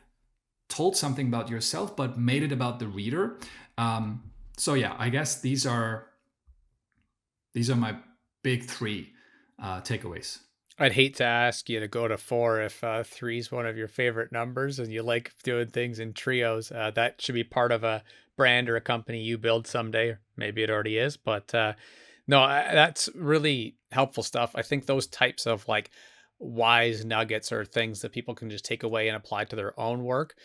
told something about yourself, but made it about the reader. So yeah, I guess these are my big three takeaways. I'd hate to ask you to go to 4 if 3 is one of your favorite numbers and you like doing things in trios. That should be part of a brand or a company you build someday. Or maybe it already is, but no, that's really helpful stuff. I think those types of like wise nuggets are things that people can just take away and apply to their own work.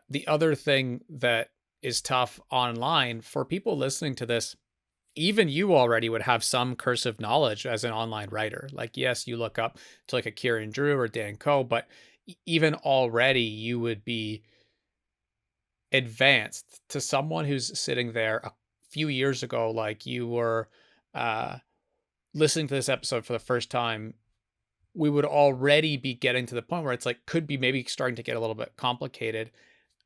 The other thing that is tough online for people listening to this, even you already would have some cursive knowledge as an online writer. Like, yes, you look up to like a Kieran Drew or Dan Coe, but even already you would be advanced to someone who's sitting there a few years ago. Like you were uh, listening to this episode for the first time, we would already be getting to the point where it's like, could be maybe starting to get a little bit complicated.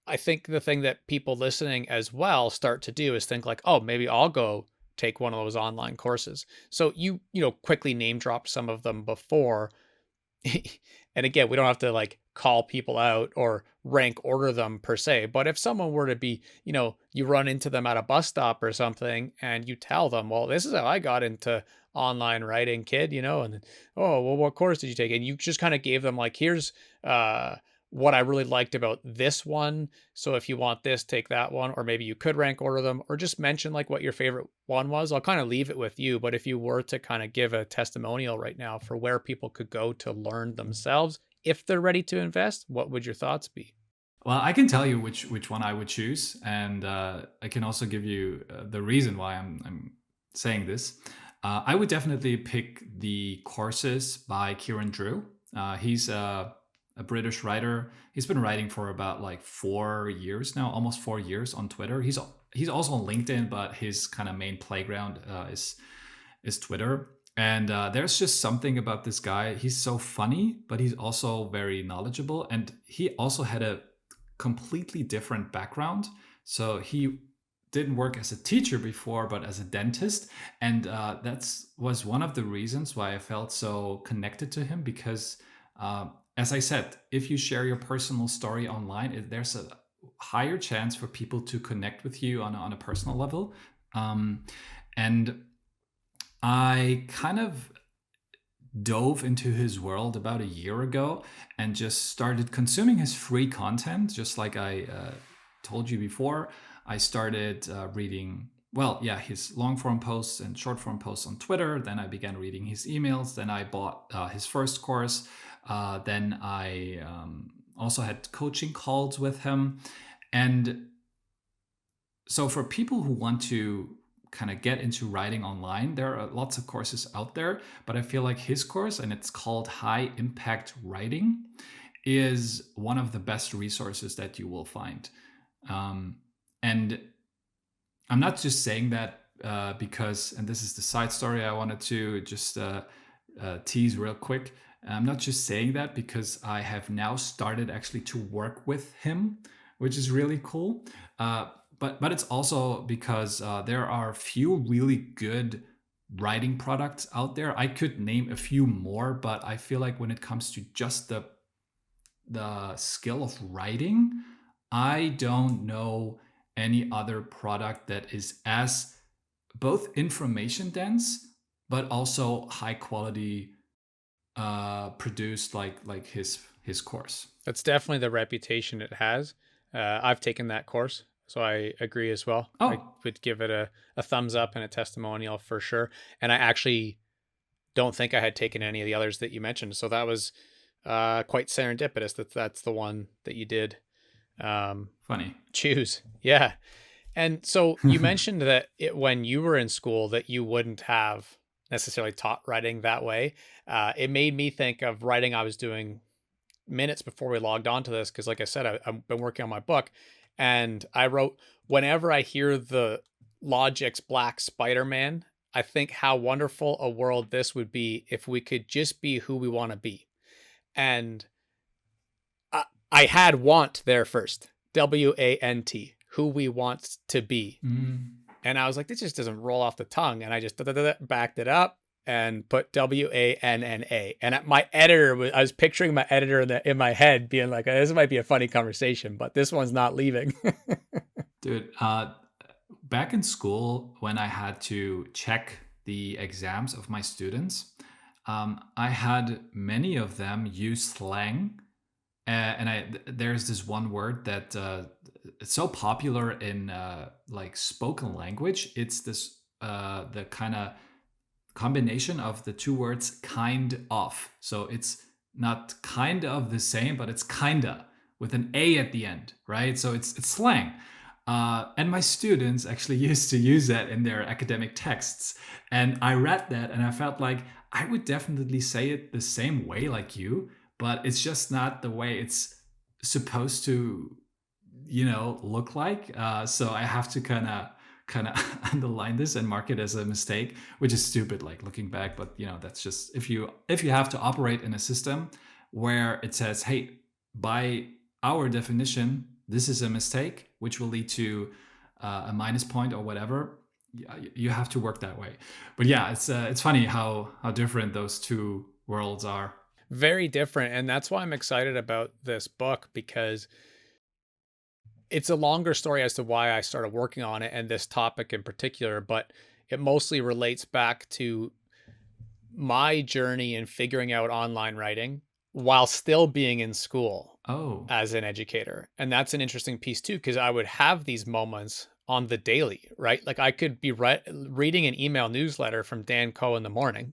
I think the thing that people listening as well start to do is think like, oh, maybe I'll go take one of those online courses. So you quickly name drop some of them before. And again, we don't have to like call people out or rank order them per se, but if someone were to be, you run into them at a bus stop or something and you tell them, well, this is how I got into online writing, kid, and then, oh, well, what course did you take? And you just kind of gave them like, here's what I really liked about this one. So if you want this, take that one, or maybe you could rank order them, or just mention like what your favorite one was. I'll kind of leave it with you. But if you were to kind of give a testimonial right now for where people could go to learn themselves, if they're ready to invest, what would your thoughts be? Well, I can tell you which one I would choose, and I can also give you the reason why I'm saying this. I would definitely pick the courses by Kieran Drew. He's a British writer. He's been writing for about like 4 years now, almost 4 years on Twitter. He's also on LinkedIn, but his kind of main playground is Twitter. And there's just something about this guy. He's so funny, but he's also very knowledgeable. And he also had a completely different background. So he didn't work as a teacher before, but as a dentist. And was one of the reasons why I felt so connected to him, because as I said, if you share your personal story online, there's a higher chance for people to connect with you on a personal level. And I kind of dove into his world about a year ago and just started consuming his free content, just like I told you before. I started reading, his long form posts and short form posts on Twitter. Then I began reading his emails. Then I bought his first course. Then I also had coaching calls with him. And so for people who want to kind of get into writing online, there are lots of courses out there, but I feel like his course, and it's called High Impact Writing, is one of the best resources that you will find. And I'm not just saying that because, and this is the side story I wanted to just tease real quick. I'm not just saying that because I have now started actually to work with him, which is really cool. But it's also because there are few really good writing products out there. I could name a few more, but I feel like when it comes to just the skill of writing, I don't know any other product that is as both information dense but also high quality produced like his course. That's definitely the reputation it has. I've taken that course, so I agree as well. I Oh, would give it a thumbs up and a testimonial for sure. And I actually don't think I had taken any of the others that you mentioned, so that was quite serendipitous that that's the one that you did um, funny. choose. Yeah. And so you mentioned that when you were in school that you wouldn't have necessarily taught writing that way. It made me think of writing I was doing minutes before we logged on to this because, like I said, I've been working on my book, and I wrote, whenever I hear the Logic's Black Spider-Man, I think how wonderful a world this would be if we could just be who we want to be. And I had want there first, WANT, who we want to be. Mm. And I was like, this just doesn't roll off the tongue. And I just backed it up and put WANNA. And my editor, I was picturing my editor in my head being like, this might be a funny conversation, but this one's not leaving. Dude, back in school when I had to check the exams of my students, I had many of them use slang. And there's this one word that it's so popular in like spoken language. It's this the kind of combination of the two words kind of. So it's not kind of the same, but it's kinda with an A at the end, right? So it's slang. And my students actually used to use that in their academic texts. And I read that and I felt like I would definitely say it the same way like you, but it's just not the way it's supposed to, look like. So I have to kind of underline this and mark it as a mistake, which is stupid, like looking back. But that's just if you have to operate in a system where it says, hey, by our definition, this is a mistake, which will lead to a minus point or whatever. You have to work that way. But yeah, it's funny how different those two worlds are. Very different. And that's why I'm excited about this book, because it's a longer story as to why I started working on it and this topic in particular, but it mostly relates back to my journey in figuring out online writing while still being in school Oh, as an educator. And that's an interesting piece too, because I would have these moments on the daily, right? Like I could be reading an email newsletter from Dan Coe in the morning,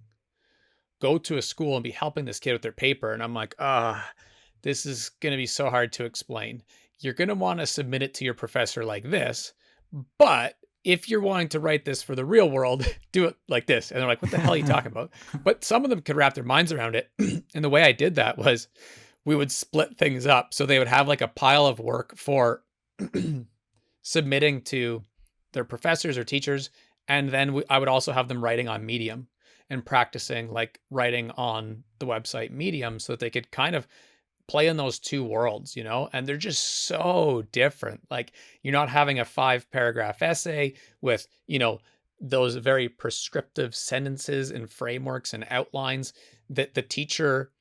go to a school and be helping this kid with their paper. And I'm like, this is going to be so hard to explain. You're going to want to submit it to your professor like this, but if you're wanting to write this for the real world, do it like this. And they're like, what the hell are you talking about? But some of them could wrap their minds around it. And the way I did that was we would split things up. So they would have like a pile of work for submitting to their professors or teachers. And then I would also have them writing on Medium and practicing like writing on the website Medium so that they could kind of play in those two worlds, and they're just so different. Like you're not having a 5-paragraph essay with, those very prescriptive sentences and frameworks and outlines that the teacher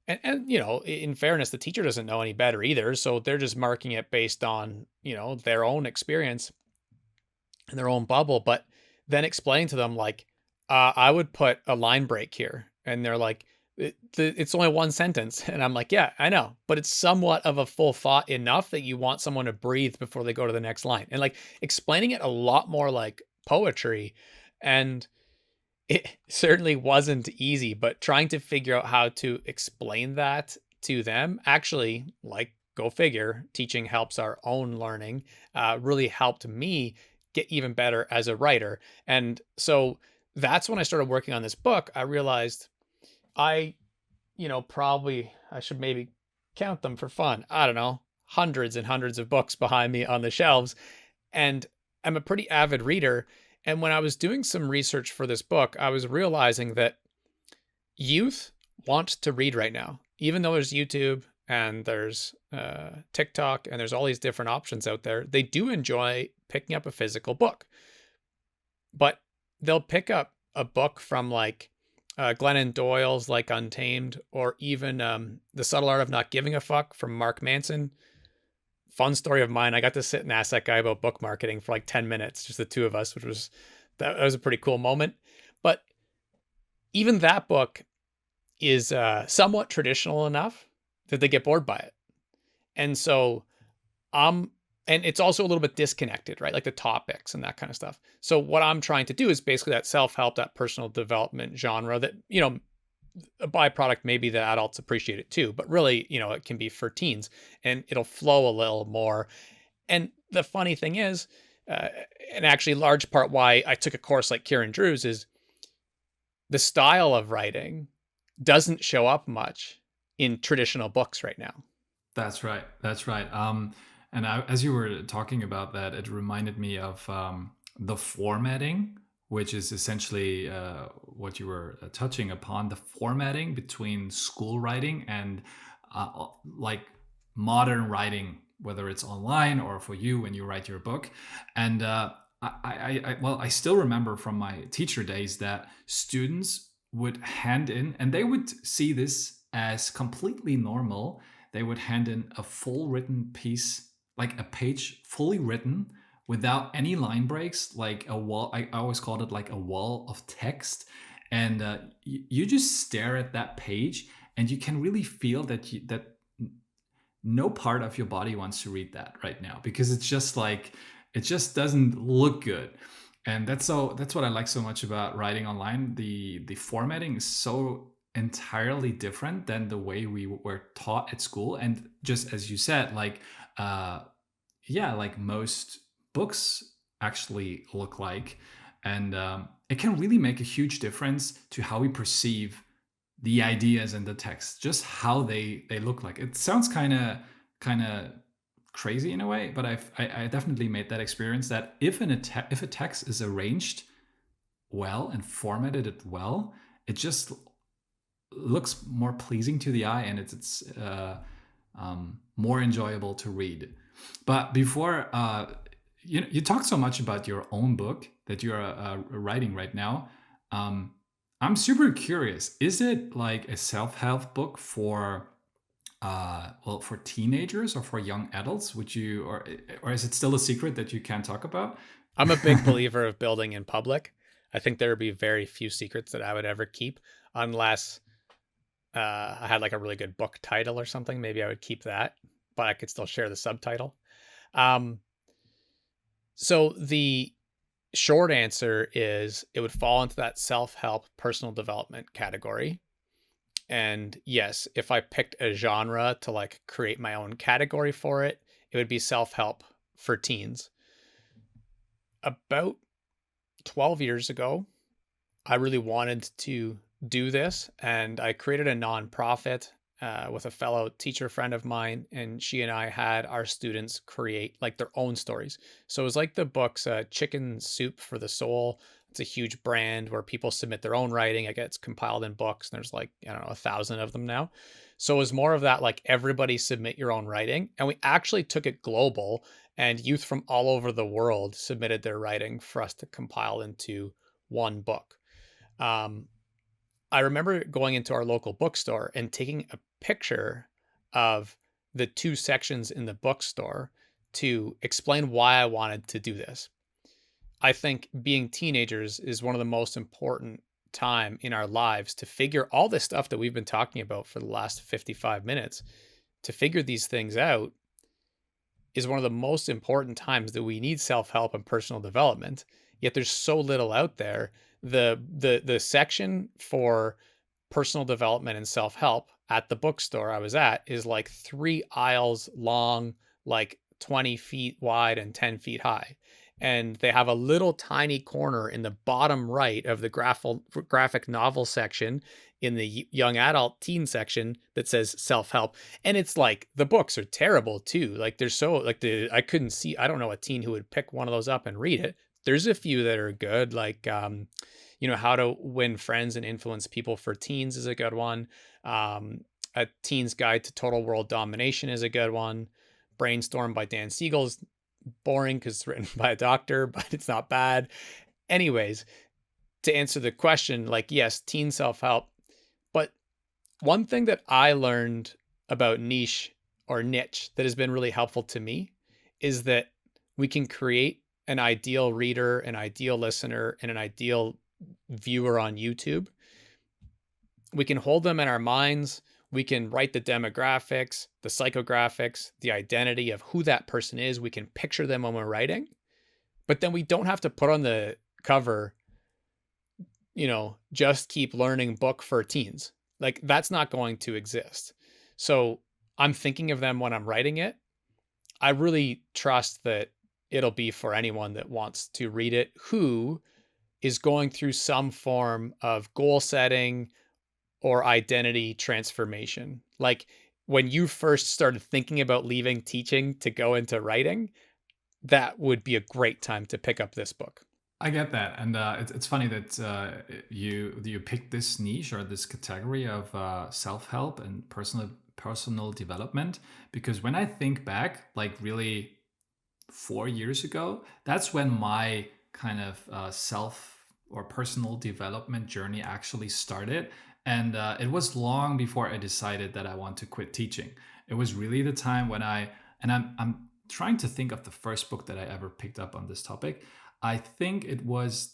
and in fairness, the teacher doesn't know any better either. So they're just marking it based on, their own experience and their own bubble. But then explaining to them like, I would put a line break here. And they're like, it's only one sentence. And I'm like, yeah, I know, but it's somewhat of a full thought enough that you want someone to breathe before they go to the next line. And like explaining it a lot more like poetry. And it certainly wasn't easy, but trying to figure out how to explain that to them actually, like, go figure, teaching helps our own learning, really helped me get even better as a writer. And so that's when I started working on this book. I realized I, probably I should maybe count them for fun. I don't know, hundreds and hundreds of books behind me on the shelves. And I'm a pretty avid reader. And when I was doing some research for this book, I was realizing that youth want to read right now, even though there's YouTube and there's TikTok and there's all these different options out there. They do enjoy picking up a physical book, but they'll pick up a book from like Glennon Doyle's like Untamed, or even The Subtle Art of Not Giving a Fuck from Mark Manson. Fun story of mine. I got to sit and ask that guy about book marketing for like 10 minutes, just the two of us, which was that was a pretty cool moment. But even that book is somewhat traditional enough that they get bored by it. And so and it's also a little bit disconnected, right? Like the topics and that kind of stuff. So what I'm trying to do is basically that self-help, that personal development genre that, a byproduct maybe that adults appreciate it too, but really, it can be for teens and it'll flow a little more. And the funny thing is, and actually large part why I took a course like Kieran Drew's is the style of writing doesn't show up much in traditional books right now. That's right. That's right. As you were talking about that, it reminded me of the formatting, which is essentially what you were touching upon, the formatting between school writing and like modern writing, whether it's online or for you when you write your book. And I still remember from my teacher days that students would hand in, and they would see this as completely normal. They would hand in a full written piece, like a page fully written without any line breaks, like a wall. I always called it like a wall of text. And you just stare at that page and you can really feel that no part of your body wants to read that right now, because it's just like, it just doesn't look good. And that's what I like so much about writing online. The formatting is so entirely different than the way we were taught at school. And just as you said, like like most books actually look like. And it can really make a huge difference to how we perceive the ideas in the text, just how they look like. It sounds kind of crazy in a way, but I definitely made that experience that if a text is arranged well and formatted it well, it just looks more pleasing to the eye, and it's more enjoyable to read. But before you talk so much about your own book that you're writing right now. I'm super curious. Is it like a self-help book for for teenagers or for young adults? Would you, or is it still a secret that you can't talk about? I'm a big believer of building in public. I think there would be very few secrets that I would ever keep unless I had like a really good book title or something. Maybe I would keep that, but I could still share the subtitle. Um, so the short answer is it would fall into that self-help personal development category. And yes, if I picked a genre to like create my own category for it, it would be self-help for teens. About 12 years ago, I really wanted to do this, and I created a nonprofit with a fellow teacher friend of mine, and she and I had our students create like their own stories. So it was like the books Chicken Soup for the Soul. It's a huge brand where people submit their own writing. It gets compiled in books, and there's like, I don't know, 1,000 of them now. So it was more of that, like everybody submit your own writing. And we actually took it global, and youth from all over the world submitted their writing for us to compile into one book. Um, I remember going into our local bookstore and taking a picture of the two sections in the bookstore to explain why I wanted to do this. I think being teenagers is one of the most important time in our lives to figure all this stuff that we've been talking about for the last 55 minutes. To figure these things out is one of the most important times that we need self-help and personal development. Yet there's so little out there. The section for personal development and self-help at the bookstore I was at is like 3 aisles long, like 20 feet wide and 10 feet high. and they have a little tiny corner in the bottom right of the graphic novel section in the young adult teen section that says self-help. And it's like the books are terrible too. Like they're so like the I couldn't see, I don't know a teen who would pick one of those up and read it. There's a few that are good, like How to Win Friends and Influence People for Teens is a good one. A Teen's Guide to Total World Domination is a good one. Brainstorm by Dan Siegel is boring because it's written by a doctor, but it's not bad. Anyways, to answer the question, like, yes, teen self help. But one thing that I learned about niche or niche that has been really helpful to me is that we can create an ideal reader, an ideal listener, and an ideal viewer on YouTube. We can hold them in our minds. We can write the demographics, the psychographics, the identity of who that person is. We can picture them when we're writing, but then we don't have to put on the cover, just keep learning book for teens. Like that's not going to exist. So I'm thinking of them when I'm writing it. I really trust that it'll be for anyone that wants to read it who is going through some form of goal setting or identity transformation. Like when you first started thinking about leaving teaching to go into writing, that would be a great time to pick up this book. I get that, and it's funny that you picked this niche or this category of self help and personal development, because when I think back, like really 4 years ago, that's when my kind of self or personal development journey actually started, and it was long before I decided that I want to quit teaching. It was really the time when I'm trying to think of the first book that I ever picked up on this topic. I think it was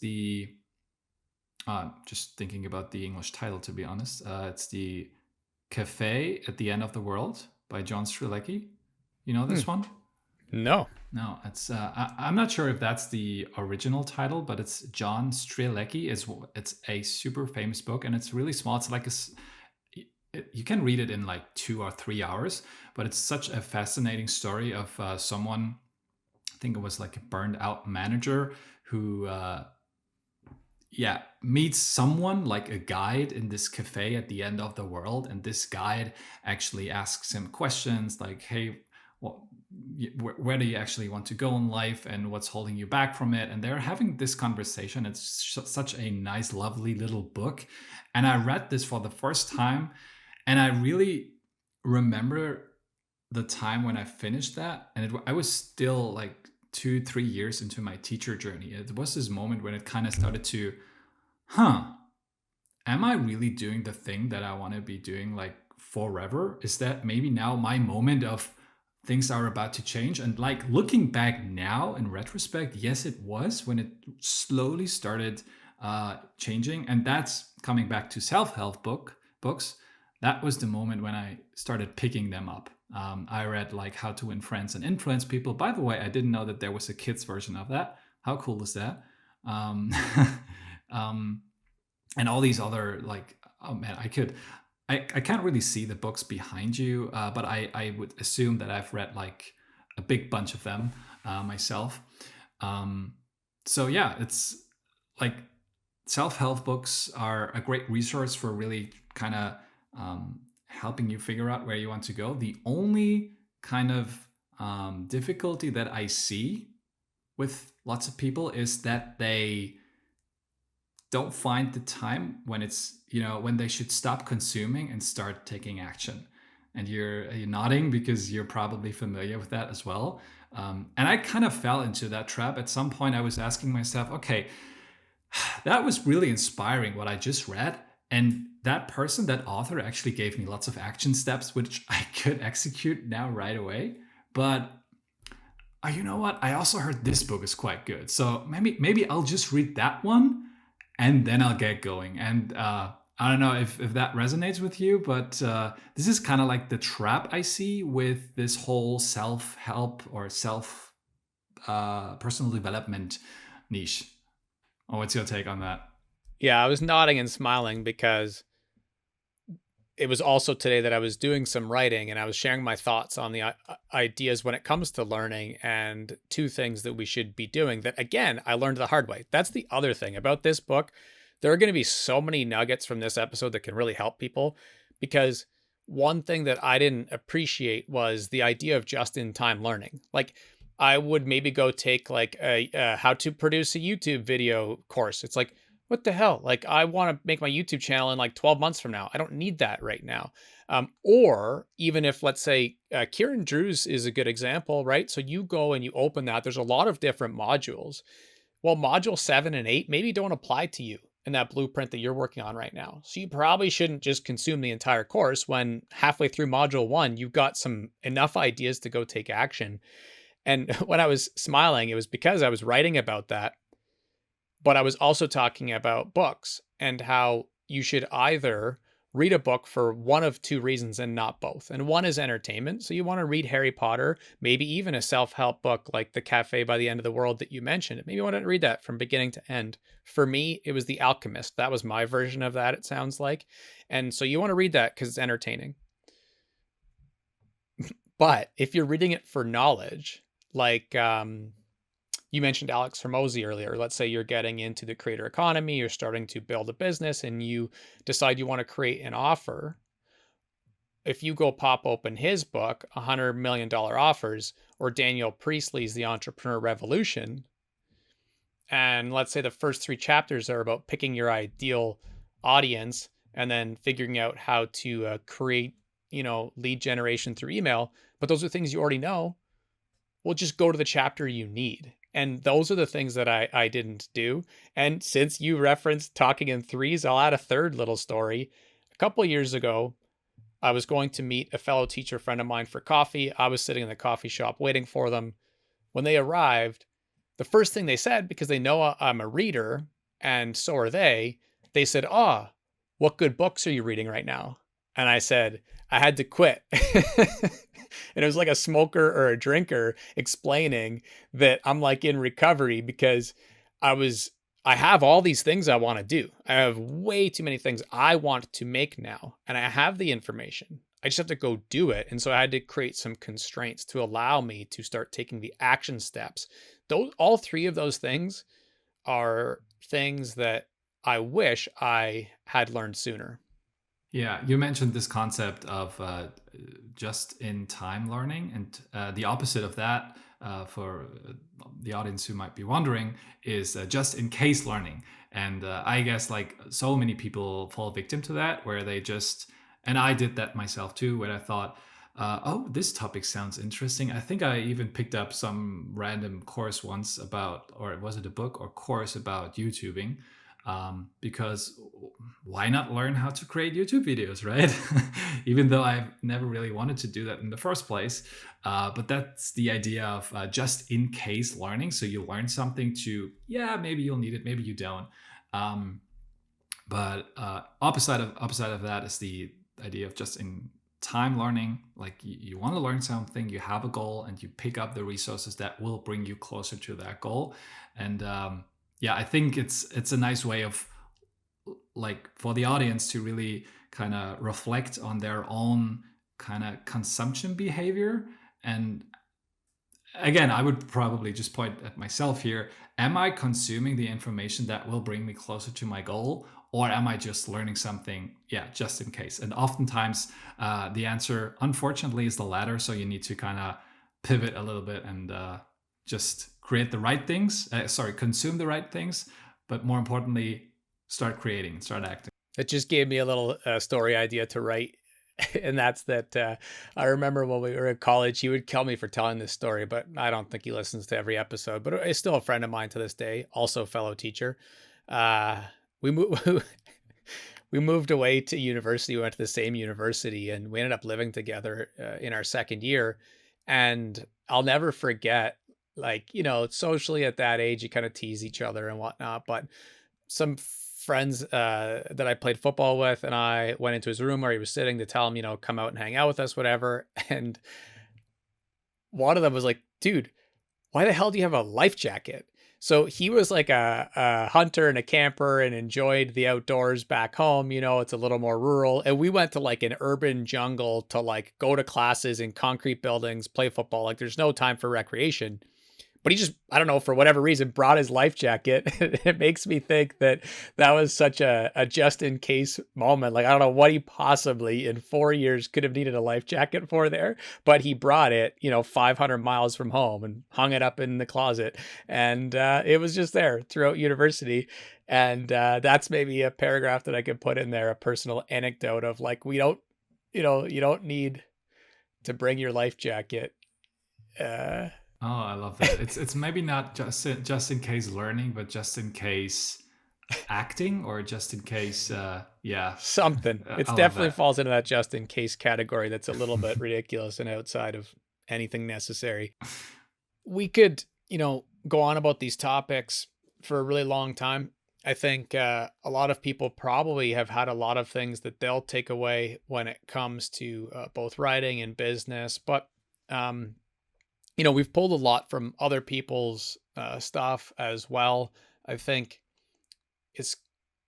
just thinking about the English title, to be honest. It's the Cafe at the End of the World by John Strilecki. You know Hmm. this one? No. No, I'm not sure if that's the original title, but it's John Strilecki. It's a super famous book, and it's really small. It's like you can read it in like 2 or 3 hours, but it's such a fascinating story of someone. I think it was like a burned out manager who meets someone like a guide in this cafe at the end of the world, and this guide actually asks him questions like, hey, well, where do you actually want to go in life, and what's holding you back from it? And they're having this conversation. It's such a nice, lovely little book, and I read this for the first time, and I really remember the time when I finished that, and I was still like 2 3 years into my teacher journey. It was this moment when it kind of started to, am I really doing the thing that I want to be doing like forever? Is that maybe now my moment of things are about to change? And like looking back now in retrospect, yes, it was when it slowly started changing. And that's coming back to self-help books. That was the moment when I started picking them up. I read like How to Win Friends and Influence People. By the way, I didn't know that there was a kids version of that. How cool is that? Um, um, and all these other like, oh man, I can't really see the books behind you, but I would assume that I've read like a big bunch of them myself. Um, so yeah, it's like self-help books are a great resource for really kind of helping you figure out where you want to go. The only kind of difficulty that I see with lots of people is that they don't find the time when it's, when they should stop consuming and start taking action. And you're nodding because you're probably familiar with that as well. And I kind of fell into that trap. At some point I was asking myself, okay, that was really inspiring what I just read, and that person, that author, actually gave me lots of action steps which I could execute now right away. But you know what, I also heard this book is quite good, so maybe I'll just read that one and then I'll get going. And I don't know if that resonates with you, but this is kind of like the trap I see with this whole self-help or self personal development niche. Oh, what's your take on that? Yeah, I was nodding and smiling because it was also today that I was doing some writing and I was sharing my thoughts on the ideas when it comes to learning and two things that we should be doing that, again, I learned the hard way. That's the other thing about this book. There are going to be so many nuggets from this episode that can really help people because one thing that I didn't appreciate was the idea of just in time learning. Like, I would maybe go take like a how to produce a YouTube video course. It's like, what the hell? Like, I want to make my YouTube channel in like 12 months from now. I don't need that right now. Or even if, let's say, Kieran Drew's is a good example, right? So you go and you open that, there's a lot of different modules. Well, module 7 and 8 maybe don't apply to you in that blueprint that you're working on right now. So you probably shouldn't just consume the entire course when halfway through module 1, you've got some enough ideas to go take action. And when I was smiling, it was because I was writing about that, but I was also talking about books and how you should either read a book for one of two reasons and not both. And one is entertainment. So you want to read Harry Potter, maybe even a self-help book like The Cafe by the End of the World that you mentioned. Maybe you want to read that from beginning to end. For me, it was The Alchemist. That was my version of that, it sounds like. And so you want to read that because it's entertaining. But if you're reading it for knowledge, like you mentioned Alex Hormozy earlier. Let's say you're getting into the creator economy, you're starting to build a business, and you decide you want to create an offer. If you go pop open his book, $100 million Offers, or Daniel Priestley's The Entrepreneur Revolution, and let's say the first 3 chapters are about picking your ideal audience and then figuring out how to create, lead generation through email, but those are things you already know. Well, just go to the chapter you need. And those are the things that I didn't do. And since you referenced talking in threes, I'll add a third little story. A couple of years ago, I was going to meet a fellow teacher friend of mine for coffee. I was sitting in the coffee shop waiting for them. When they arrived, the first thing they said, because they know I'm a reader and so are they said, what good books are you reading right now? And I said, I had to quit. And it was like a smoker or a drinker explaining that I'm like in recovery because I have all these things I want to do. I have way too many things I want to make now, and I have the information. I just have to go do it. And so I had to create some constraints to allow me to start taking the action steps. All three of those things are things that I wish I had learned sooner. Yeah, you mentioned this concept of just in time learning, and the opposite of that, for the audience who might be wondering, is just in case learning. And I guess like so many people fall victim to that, where they just, and I did that myself too, where I thought, oh, this topic sounds interesting. I think I even picked up some random course once about, or was it a book or course about YouTubing? Because why not learn how to create YouTube videos, right? Even though I've never really wanted to do that in the first place. But that's the idea of just in case learning. So you learn something to, yeah, maybe you'll need it, maybe you don't. But opposite of that is the idea of just in time learning. Like you want to learn something, you have a goal, and you pick up the resources that will bring you closer to that goal. And yeah, I think it's a nice way of like for the audience to really kind of reflect on their own kind of consumption behavior. And again, I would probably just point at myself here. Am I consuming the information that will bring me closer to my goal? Or am I just learning something, yeah, just in case? And oftentimes the answer, unfortunately, is the latter. So you need to kind of pivot a little bit and just create the right things. Consume the right things. But more importantly, start creating, start acting. It just gave me a little story idea to write. And that's that I remember when we were in college, he would kill me for telling this story, but I don't think he listens to every episode. But he's still a friend of mine to this day, also a fellow teacher. We moved we moved away to university. We went to the same university, and we ended up living together in our second year. And I'll never forget, like, socially at that age, you kind of tease each other and whatnot. But some friends that I played football with, and I went into his room where he was sitting to tell him, come out and hang out with us, whatever. And one of them was like, dude, why the hell do you have a life jacket? So he was like a hunter and a camper and enjoyed the outdoors back home. You know, it's a little more rural. And we went to like an urban jungle to like go to classes in concrete buildings, play football. Like there's no time for recreation. But he just, I don't know, for whatever reason, brought his life jacket. It makes me think that that was such a just in case moment. Like, I don't know what he possibly in 4 years could have needed a life jacket for there, but he brought it, 500 miles from home and hung it up in the closet. And it was just there throughout university. And that's maybe a paragraph that I could put in there, a personal anecdote of like, we don't, you don't need to bring your life jacket. Uh, Oh, I love that. It's maybe not just in case learning, but just in case acting, or just in case. Yeah, Something. It's I love definitely that. falls into that just in case category that's a little bit ridiculous and outside of anything necessary. We could, go on about these topics for a really long time. I think a lot of people probably have had a lot of things that they'll take away when it comes to both writing and business. But, um, we've pulled a lot from other people's stuff as well. I think it's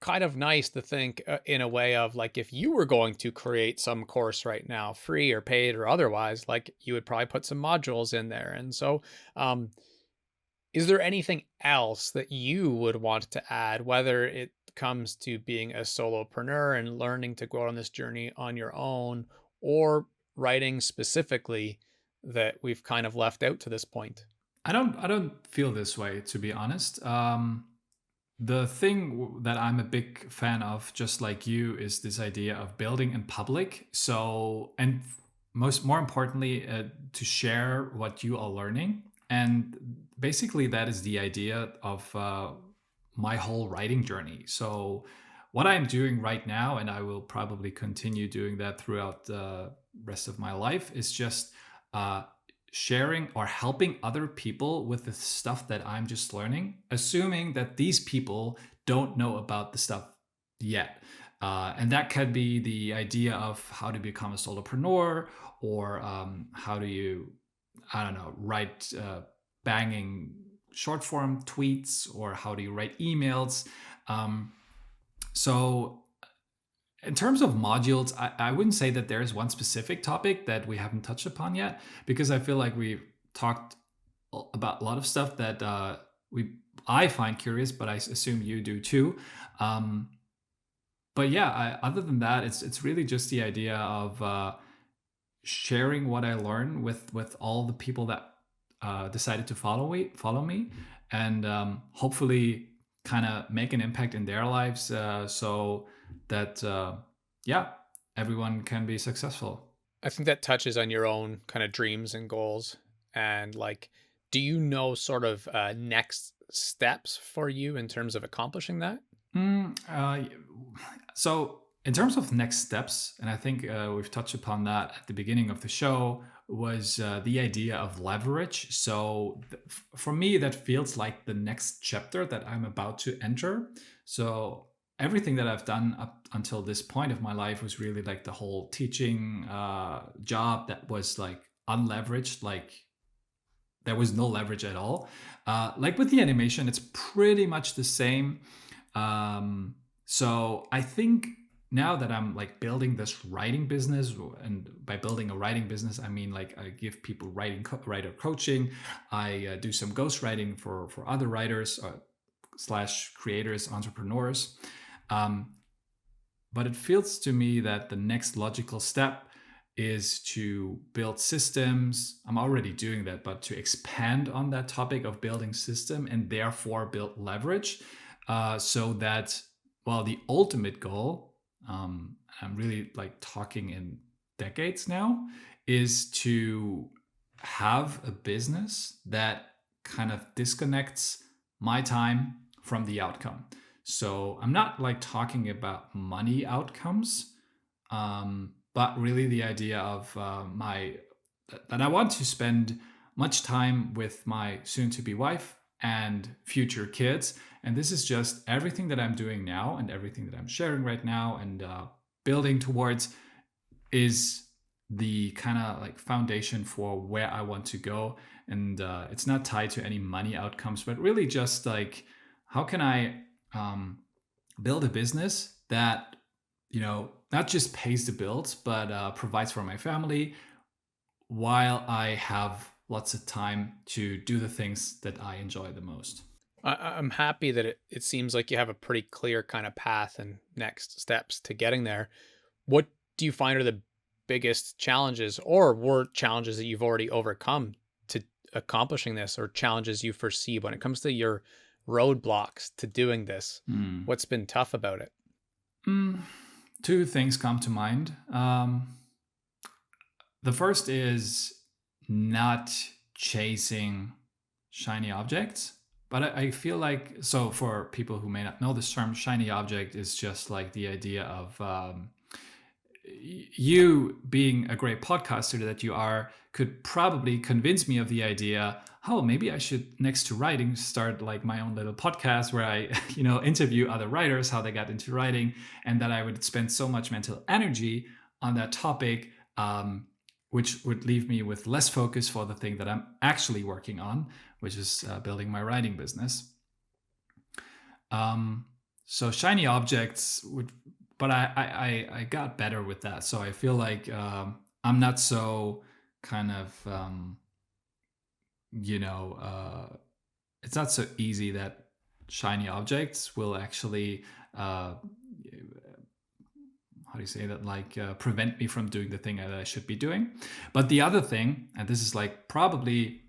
kind of nice to think in a way of like if you were going to create some course right now, free or paid or otherwise, like you would probably put some modules in there. And so, um, is there anything else that you would want to add, whether it comes to being a solopreneur and learning to go out on this journey on your own, or writing specifically that we've kind of left out to this point? I don't feel this way, to be honest. The thing that I'm a big fan of, just like you, is this idea of building in public. So, and more importantly, to share what you are learning. And basically, that is the idea of my whole writing journey. So, what I'm doing right now, and I will probably continue doing that throughout the rest of my life, is just uh, sharing or helping other people with the stuff that I'm just learning, assuming that these people don't know about the stuff yet. And that could be the idea of how to become a solopreneur, or how do you, I don't know, write banging short form tweets, or how do you write emails. Um, so in terms of modules, I wouldn't say that there is one specific topic that we haven't touched upon yet, because I feel like we've talked about a lot of stuff that I find curious, but I assume you do too. Um, but yeah, other than that, it's really just the idea of sharing what I learn with all the people that decided to follow me, and hopefully kind of make an impact in their lives, so that yeah, everyone can be successful. I think that touches on your own kind of dreams and goals. And like, do you know sort of next steps for you in terms of accomplishing that? So in terms of next steps, and I think we've touched upon that at the beginning of the show, was the idea of leverage. So for me, that feels like the next chapter that I'm about to enter. So everything that I've done up until this point of my life was really like the whole teaching job that was like unleveraged, like there was no leverage at all. Like with the animation, it's pretty much the same. So I think now that I'm like building this writing business, and by building a writing business, I mean like I give people writer coaching. I do some ghostwriting for other writers, slash creators, entrepreneurs. Um, but it feels to me that the next logical step is to build systems. I'm already doing that, but to expand on that topic of building system, and therefore build leverage, so that, well, the ultimate goal, I'm really like talking in decades now, is to have a business that kind of disconnects my time from the outcome. So I'm not like talking about money outcomes, but really the idea of that I want to spend much time with my soon-to-be wife and future kids. And this is just everything that I'm doing now, and everything that I'm sharing right now, and building towards, is the kind of like foundation for where I want to go. And it's not tied to any money outcomes, but really just like, how can I build a business that, not just pays the bills, but provides for my family while I have lots of time to do the things that I enjoy the most. I'm happy that it seems like you have a pretty clear kind of path and next steps to getting there. What do you find are the biggest challenges or were challenges that you've already overcome to accomplishing this, or challenges you foresee when it comes to your roadblocks to doing this? Hmm. What's been tough about it? Mm, two things come to mind. The first is not chasing shiny objects. But I feel like, so for people who may not know this term, shiny object is just like the idea of you being a great podcaster that you are could probably convince me of the idea, oh, maybe I should, next to writing, start like my own little podcast where I interview other writers, how they got into writing, and that I would spend so much mental energy on that topic, which would leave me with less focus for the thing that I'm actually working on, which is building my writing business. um, so shiny objects would, but I got better with that. So I feel like I'm not so kind of you know it's not so easy that shiny objects will actually how do you say that, like prevent me from doing the thing that I should be doing. But the other thing, and this is like probably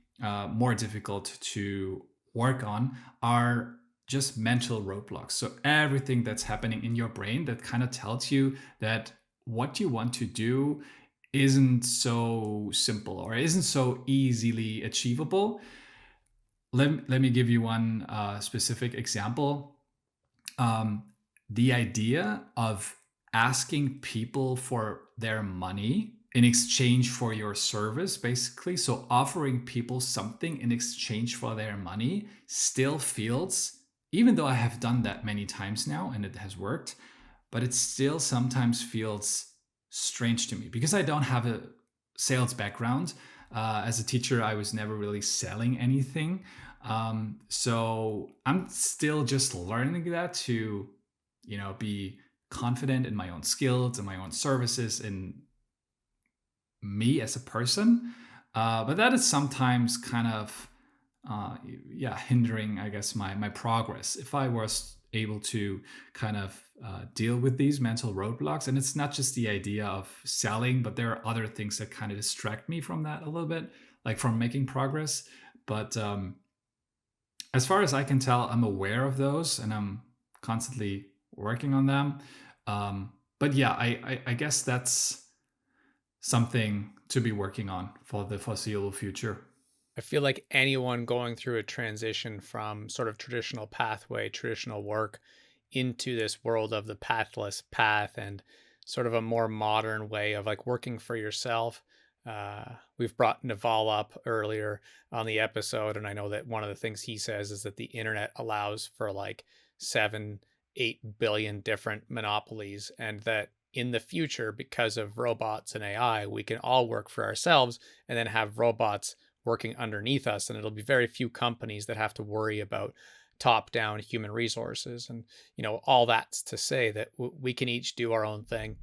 more difficult to work on, are just mental roadblocks. So everything that's happening in your brain that kind of tells you that what you want to do isn't so simple or isn't so easily achievable. Let me give you one specific example. um, the idea of asking people for their money in exchange for your service, basically, so offering people something in exchange for their money, still feels, even though I have done that many times now and it has worked, but it still sometimes feels strange to me because I don't have a sales background. As a teacher, I was never really selling anything. So I'm still just learning that to, be confident in my own skills and my own services and me as a person. But that is sometimes kind of, hindering, I guess, my progress. If I was able to kind of deal with these mental roadblocks, and it's not just the idea of selling, but there are other things that kind of distract me from that a little bit, like from making progress. But as far as I can tell, I'm aware of those and I'm constantly working on them. But yeah, I guess that's something to be working on for the foreseeable future. I feel like anyone going through a transition from sort of traditional pathway, traditional work into this world of the pathless path and sort of a more modern way of like working for yourself. We've brought Naval up earlier on the episode, and I know that one of the things he says is that the internet allows for like 7, 8 billion different monopolies, and that in the future, because of robots and AI, we can all work for ourselves and then have robots working underneath us, and it'll be very few companies that have to worry about top down human resources. And all that's to say that we can each do our own thing,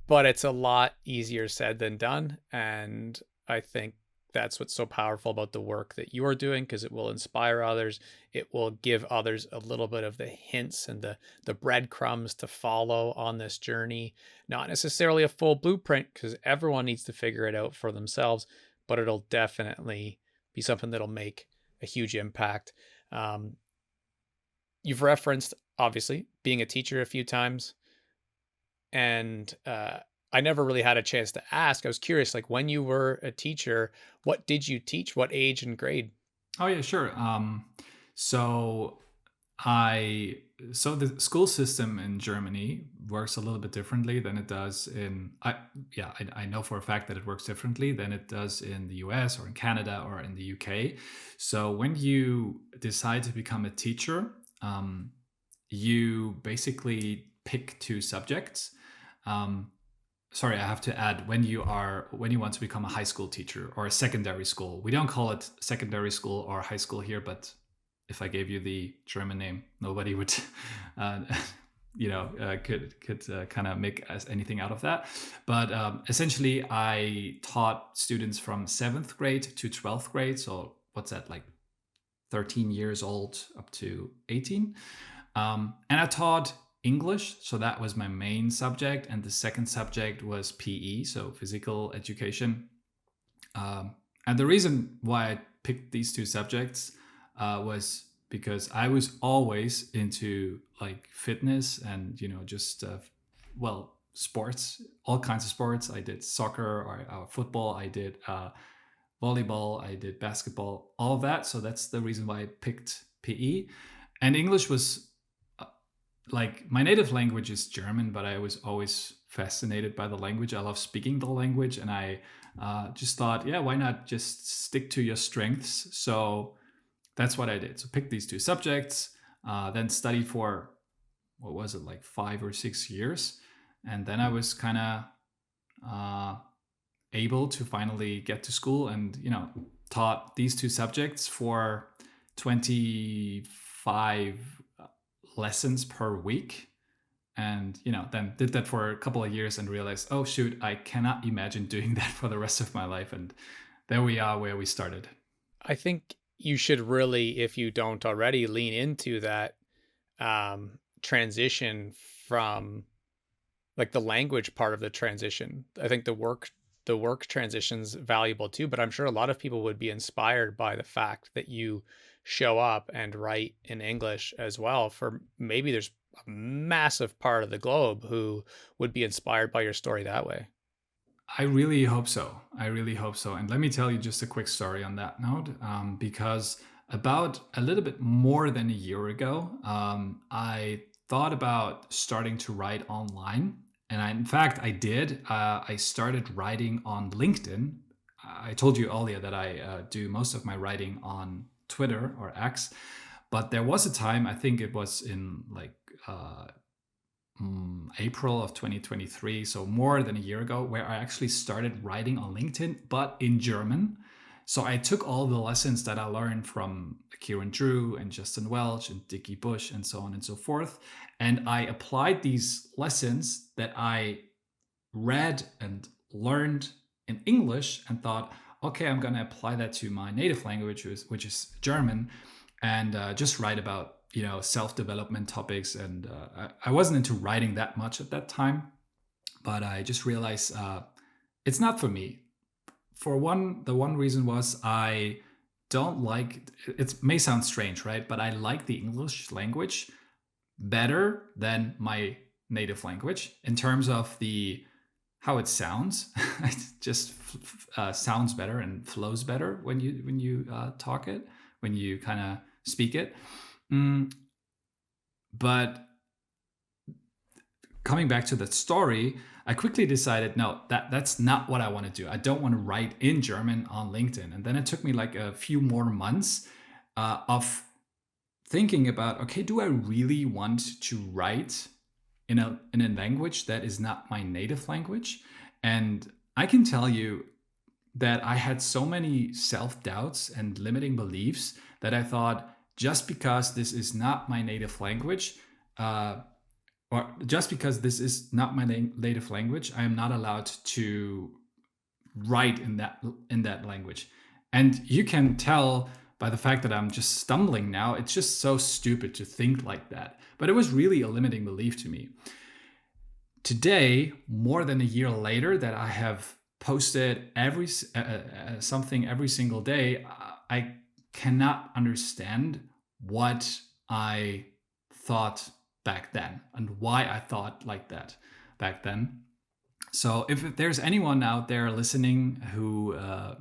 but it's a lot easier said than done. And I think that's what's so powerful about the work that you are doing, because it will inspire others. It will give others a little bit of the hints and the breadcrumbs to follow on this journey. Not necessarily a full blueprint, because everyone needs to figure it out for themselves, but it'll definitely be something that'll make a huge impact. Um, you've referenced, obviously, being a teacher a few times, and I never really had a chance to ask. I was curious, like when you were a teacher, what did you teach? What age and grade? Oh yeah, sure. So I so the school system in Germany works a little bit differently than it does in I know for a fact that it works differently than it does in the US or in Canada or in the UK. So when you decide to become a teacher, you basically pick two subjects. Um, sorry, I have to add, when you want to become a high school teacher or a secondary school. We don't call it secondary school or high school here, but if I gave you the German name, nobody would, uh, could kind of make anything out of that. But essentially, I taught students from 7th grade to 12th grade. So what's that, like 13 years old up to 18? And I taught English, so that was my main subject, and the second subject was PE, so physical education. And the reason why I picked these two subjects was because I was always into like fitness and just sports, all kinds of sports. I did soccer or football. I did volleyball. I did basketball. All of that. So that's the reason why I picked PE. And English was like my native language is German, but I was always fascinated by the language. I love speaking the language, and I just thought, yeah, why not just stick to your strengths? So that's what I did. So pick these two subjects, then study for what was it, like 5 or 6 years, and then I was kind of able to finally get to school and taught these two subjects for 25 lessons per week, and then did that for a couple of years and realized, oh shoot, I cannot imagine doing that for the rest of my life. And there we are where we started. I think you should really, if you don't already, lean into that transition from like the language part of the transition. I think the work transition's valuable too, but I'm sure a lot of people would be inspired by the fact that you show up and write in English as well. For maybe there's a massive part of the globe who would be inspired by your story that way. I really hope so. I really hope so. And let me tell you just a quick story on that note, because about a little bit more than a year ago, I thought about starting to write online. And in fact, I did. I started writing on LinkedIn. I told you earlier that I do most of my writing on Twitter or X. But there was a time, I think it was in like April of 2023, so more than a year ago, where I actually started writing on LinkedIn, but in German. So I took all the lessons that I learned from Kieran Drew and Justin Welch and Dickie Bush and so on and so forth. And I applied these lessons that I read and learned in English and thought, okay, I'm going to apply that to my native language, which is German, and just write about self-development topics. And I wasn't into writing that much at that time, but I just realized it's not for me. The one reason was I don't like, it may sound strange, right? But I like the English language better than my native language in terms of the how it sounds. It just sounds better and flows better when you talk it, when you kind of speak it. But coming back to the story, I quickly decided, no, that's not what I want to do. I don't want to write in German on LinkedIn. And then it took me like a few more months of thinking about, okay, do I really want to write in a language that is not my native language? And I can tell you that I had so many self-doubts and limiting beliefs that I thought, just because this is not my native language, or just because this is not my native language, I am not allowed to write in that language. And you can tell by the fact that I'm just stumbling now, it's just so stupid to think like that. But it was really a limiting belief to me. Today, more than a year later, that I have posted something every single day, I cannot understand what I thought back then and why I thought like that back then. So if there's anyone out there listening who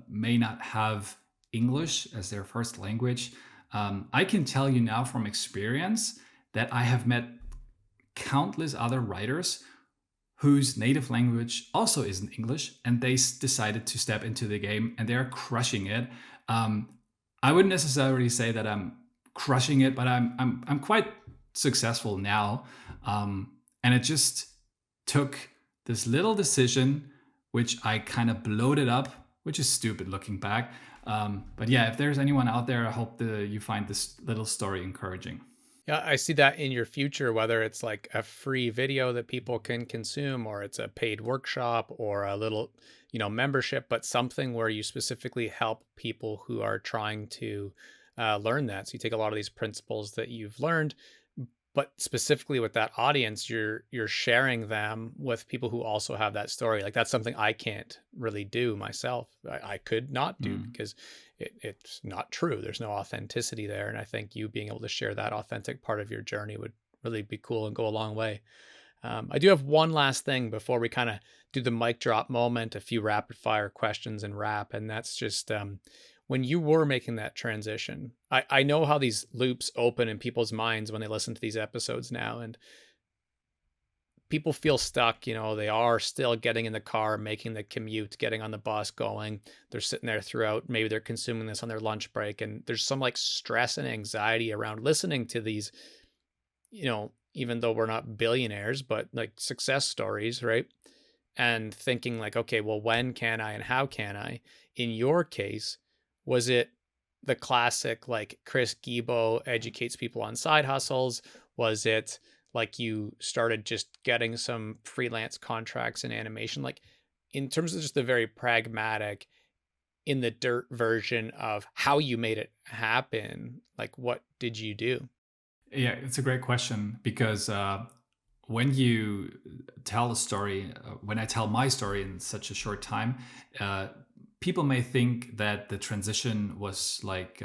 may not have English as their first language, I can tell you now from experience that I have met countless other writers whose native language also isn't English, and they decided to step into the game and they're crushing it. I wouldn't necessarily say that I'm crushing it, but I'm quite successful now, and it just took this little decision, which I kind of bloated up, which is stupid looking back. But yeah, if there's anyone out there, I hope you find this little story encouraging. Yeah, I see that in your future, whether it's like a free video that people can consume, or it's a paid workshop, or a little, membership, but something where you specifically help people who are trying to learn that. So you take a lot of these principles that you've learned, but specifically with that audience, you're sharing them with people who also have that story. Like that's something I can't really do myself. I could not do Mm. because it's not true. There's no authenticity there. And I think you being able to share that authentic part of your journey would really be cool and go a long way. I do have one last thing before we kind of do the mic drop moment, a few rapid fire questions and wrap. And that's just when you were making that transition, I know how these loops open in people's minds when they listen to these episodes now. And people feel stuck, they are still getting in the car, making the commute, getting on the bus, going. They're sitting there throughout. Maybe they're consuming this on their lunch break. And there's some like stress and anxiety around listening to these, even though we're not billionaires, but like success stories, right? And thinking like, okay, well, when can I and how can I? In your case, was it the classic like Chris Gibo educates people on side hustles? Was it like you started just getting some freelance contracts in animation? Like in terms of just the very pragmatic, in the dirt version of how you made it happen, like what did you do? Yeah, it's a great question because when you tell a story, when I tell my story in such a short time, uh, people may think that the transition was like,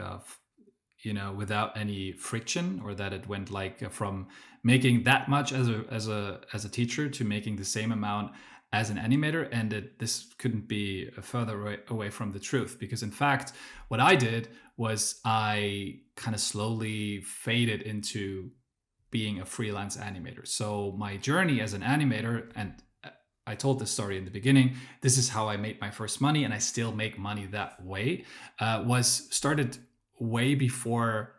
without any friction, or that it went like from making that much as a teacher to making the same amount as an animator, and this couldn't be further away from the truth. Because in fact, what I did was I kind of slowly faded into being a freelance animator. So my journey as an animator, and I told this story in the beginning, this is how I made my first money, and I still make money that way, was started way before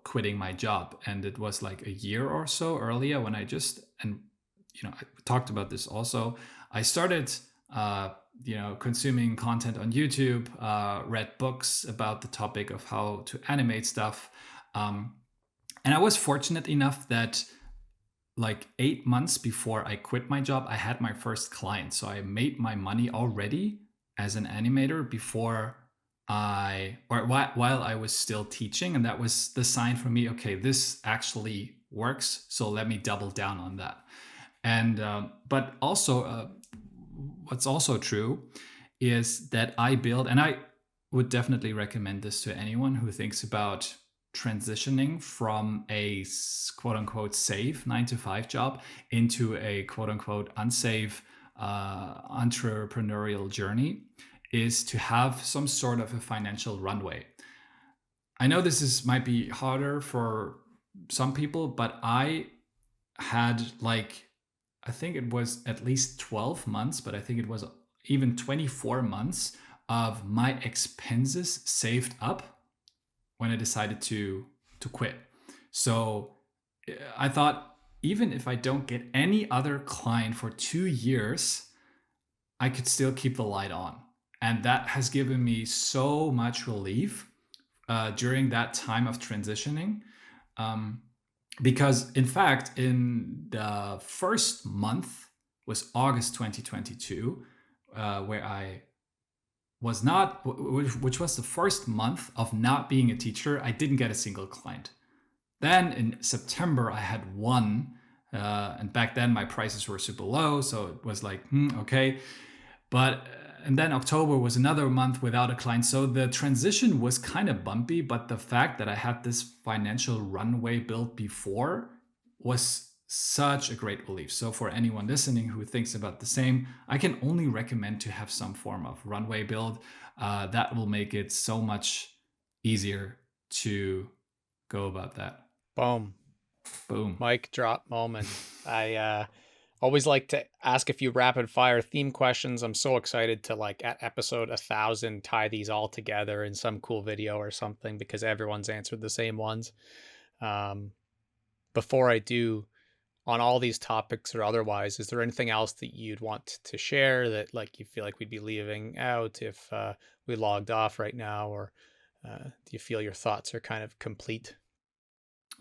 quitting my job. And it was like a year or so earlier when I talked about this also. I started consuming content on YouTube, read books about the topic of how to animate stuff. And I was fortunate enough that like 8 months before I quit my job, I had my first client. So I made my money already as an animator before while I was still teaching. And that was the sign for me, okay, this actually works. So let me double down on that. And, but also, what's also true is that I build, and I would definitely recommend this to anyone who thinks about transitioning from a quote unquote safe 9 to 5 job into a quote unquote unsafe entrepreneurial journey, is to have some sort of a financial runway. I know might be harder for some people, but I had like, I think it was at least 12 months, but I think it was even 24 months of my expenses saved up when I decided to quit. So I thought, even if I don't get any other client for 2 years, I could still keep the light on. And that has given me so much relief during that time of transitioning. Because in fact, in the first month was August 2022, where I was not, which was the first month of not being a teacher, I didn't get a single client. Then in September, I had one. And back then my prices were super low. So it was like, okay. But, and then October was another month without a client. So the transition was kind of bumpy, but the fact that I had this financial runway built before was such a great relief. So for anyone listening who thinks about the same, I can only recommend to have some form of runway build. That will make it so much easier to go about that. Boom. Boom. Mic drop moment. I always like to ask a few rapid fire theme questions. I'm so excited to like at episode 1,000 tie these all together in some cool video or something because everyone's answered the same ones. Before I do, on all these topics or otherwise, is there anything else that you'd want to share that like you feel like we'd be leaving out if we logged off right now, or do you feel your thoughts are kind of complete?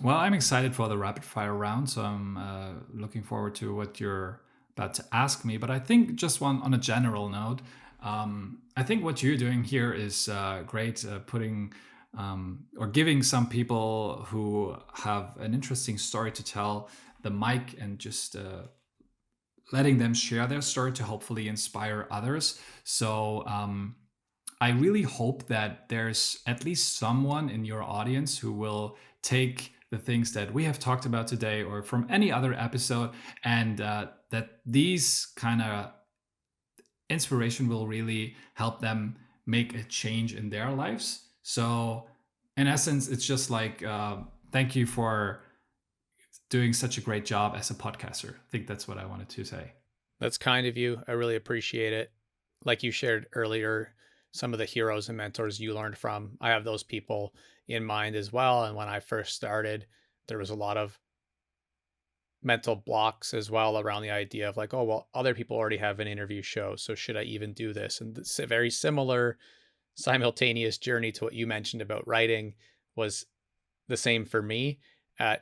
Well, I'm excited for the rapid fire round, so I'm looking forward to what you're about to ask me. But I think just one on a general note, I think what you're doing here is great, putting or giving some people who have an interesting story to tell the mic and just letting them share their story to hopefully inspire others. So I really hope that there's at least someone in your audience who will take the things that we have talked about today or from any other episode, and that these kind of inspiration will really help them make a change in their lives. So, in essence, it's just like, thank you for doing such a great job as a podcaster. I think that's what I wanted to say. That's kind of you. I really appreciate it. Like you shared earlier, some of the heroes and mentors you learned from, I have those people in mind as well. And when I first started, there was a lot of mental blocks as well around the idea of like, oh, well, other people already have an interview show. So should I even do this? And it's a very similar simultaneous journey to what you mentioned about writing was the same for me.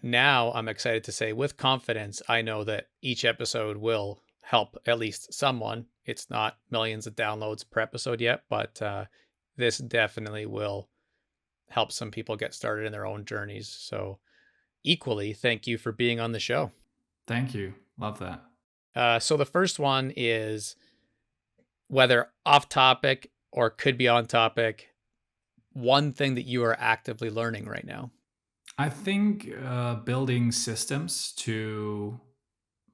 Now I'm excited to say with confidence, I know that each episode will help at least someone. It's not millions of downloads per episode yet, but this definitely will help some people get started in their own journeys. So, equally, thank you for being on the show. Thank you. Love that. So, the first one is whether off topic or could be on topic, one thing that you are actively learning right now. I think building systems to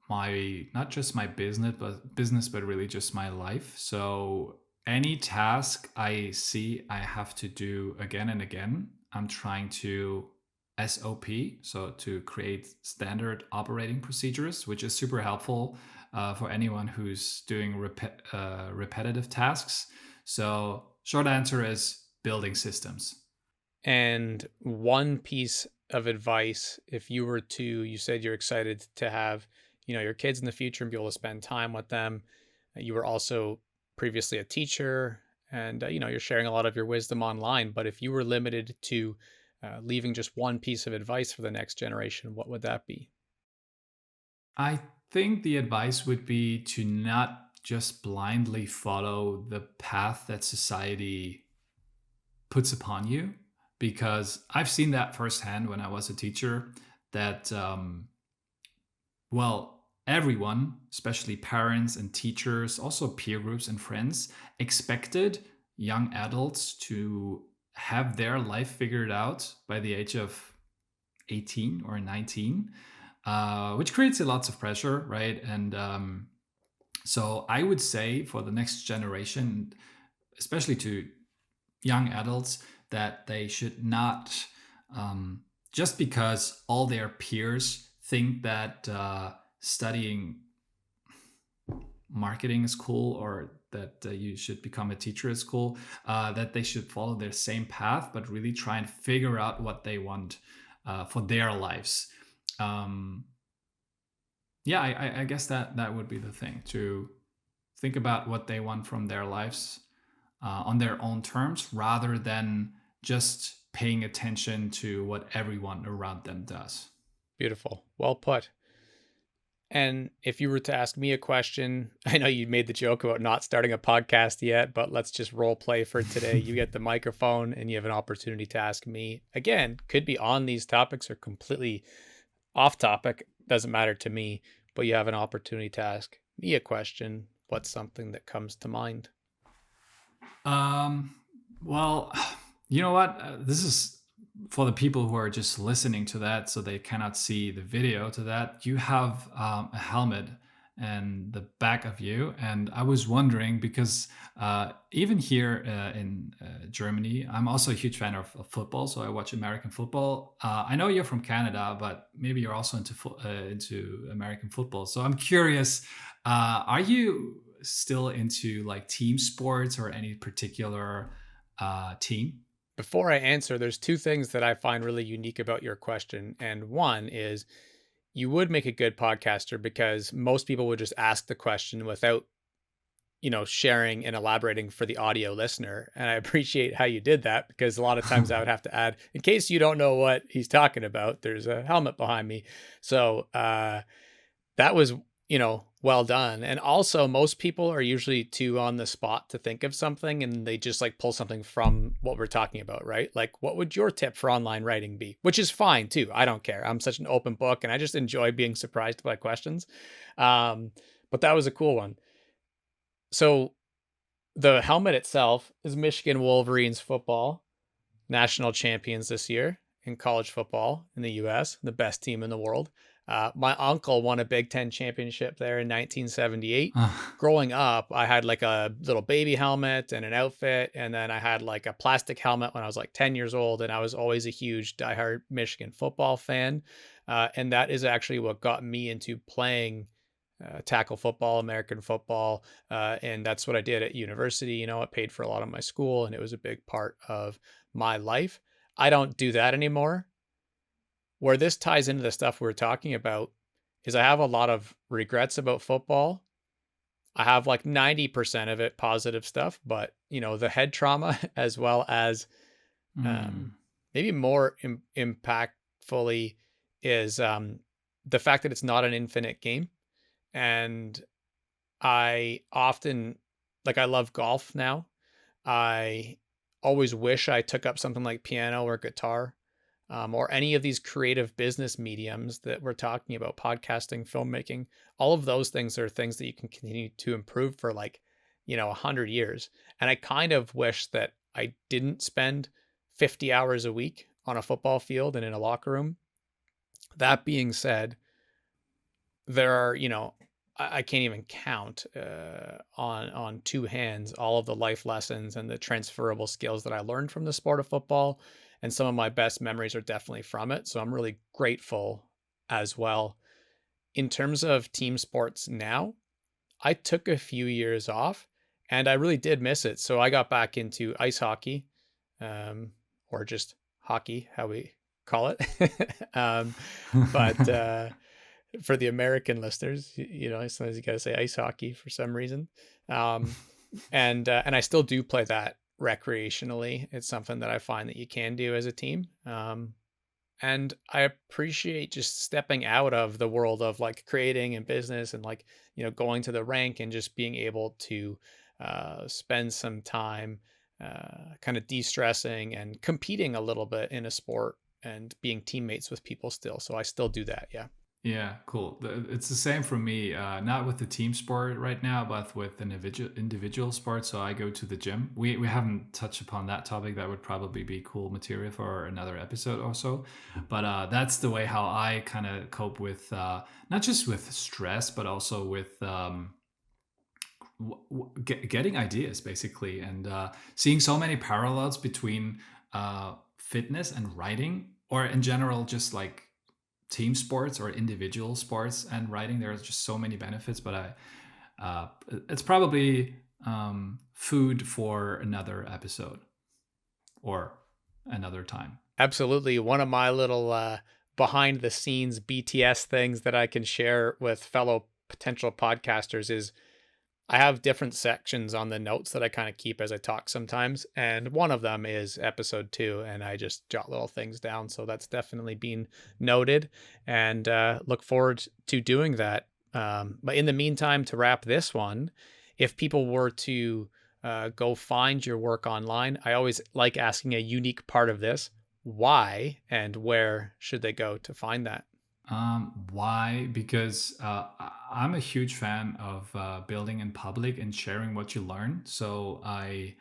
my not just my business but really just my life. So any task I see I have to do again and again, I'm trying to SOP, so to create standard operating procedures, which is super helpful for anyone who's doing repetitive tasks. So short answer is building systems. And one piece of advice, if you were to, you said you're excited to have, your kids in the future and be able to spend time with them. You were also previously a teacher, and you're sharing a lot of your wisdom online. But if you were limited to leaving just one piece of advice for the next generation, what would that be? I think the advice would be to not just blindly follow the path that society puts upon you, because I've seen that firsthand when I was a teacher that, well, everyone, especially parents and teachers, also peer groups and friends, expected young adults to have their life figured out by the age of 18 or 19, which creates a lots of pressure, right? And so I would say for the next generation, especially to young adults, that they should not, just because all their peers think that studying marketing is cool, or that you should become a teacher is cool, that they should follow their same path, but really try and figure out what they want for their lives. Um, yeah, I guess that would be the thing, to think about what they want from their lives on their own terms, rather than just paying attention to what everyone around them does. Beautiful. Well put. And if you were to ask me a question, I know you made the joke about not starting a podcast yet, but let's just role play for today. You get the microphone and you have an opportunity to ask me. Again, could be on these topics or completely off topic, doesn't matter to me, but you have an opportunity to ask me a question. What's something that comes to mind? Um, well, you know what? This is for the people who are just listening to that, so they cannot see the video to that. You have a helmet and the back of you, and I was wondering because even here in Germany, I'm also a huge fan of football, so I watch American football. I know you're from Canada, but maybe you're also into American football. So I'm curious, are you still into like team sports or any particular team? Before I answer, there's two things that I find really unique about your question. And one is you would make a good podcaster because most people would just ask the question without, sharing and elaborating for the audio listener. And I appreciate how you did that because a lot of times I would have to add, in case you don't know what he's talking about, there's a helmet behind me. So that was, well done. And also, most people are usually too on the spot to think of something and they just like pull something from what we're talking about, right? Like, what would your tip for online writing be? Which is fine too. I don't care. I'm such an open book and I just enjoy being surprised by questions. Um, but that was a cool one. So, the helmet itself is Michigan Wolverines football, national champions this year in college football in the US, the best team in the world. My uncle won a Big Ten championship there in 1978. Growing up, I had like a little baby helmet and an outfit, and then I had like a plastic helmet when I was like 10 years old, and I was always a huge diehard Michigan football fan. And that is actually what got me into playing tackle football, American football. And that's what I did at university. It paid for a lot of my school and it was a big part of my life. I don't do that anymore. Where this ties into the stuff we're talking about is I have a lot of regrets about football. I have like 90% of it positive stuff, but the head trauma as well as um, Mm. maybe more impactfully is the fact that it's not an infinite game. And I often like I love golf now. I always wish I took up something like piano or guitar, or any of these creative business mediums that we're talking about, podcasting, filmmaking. All of those things are things that you can continue to improve for like, 100 years. And I kind of wish that I didn't spend 50 hours a week on a football field and in a locker room. That being said, there are, I can't even count on two hands all of the life lessons and the transferable skills that I learned from the sport of football, and some of my best memories are definitely from it. So I'm really grateful as well. In terms of team sports now, I took a few years off, and I really did miss it. So I got back into ice hockey, or just hockey, how we call it. But for the American listeners, sometimes you got to say ice hockey for some reason. Um, and I still do play that recreationally. It's something that I find that you can do as a team. And I appreciate just stepping out of the world of like creating and business and like, going to the rank and just being able to spend some time kind of de-stressing and competing a little bit in a sport and being teammates with people still. So I still do that. Yeah. Yeah, cool. It's the same for me. Not with the team sport right now, but with an individual sport. So I go to the gym. We haven't touched upon that topic. That would probably be cool material for another episode or so. But that's the way how I kind of cope with not just with stress, but also with getting ideas basically, and seeing so many parallels between fitness and writing, or in general, just like team sports or individual sports and writing. There's just so many benefits, but it's probably food for another episode or another time. Absolutely. One of my little behind the scenes BTS things that I can share with fellow potential podcasters is I have different sections on the notes that I kind of keep as I talk sometimes. And one of them is episode 2, and I just jot little things down. So that's definitely been noted and look forward to doing that. But in the meantime, to wrap this one, if people were to go find your work online, I always like asking a unique part of this. Why and where should they go to find that? Why? Because I'm a huge fan of building in public and sharing what you learn. So I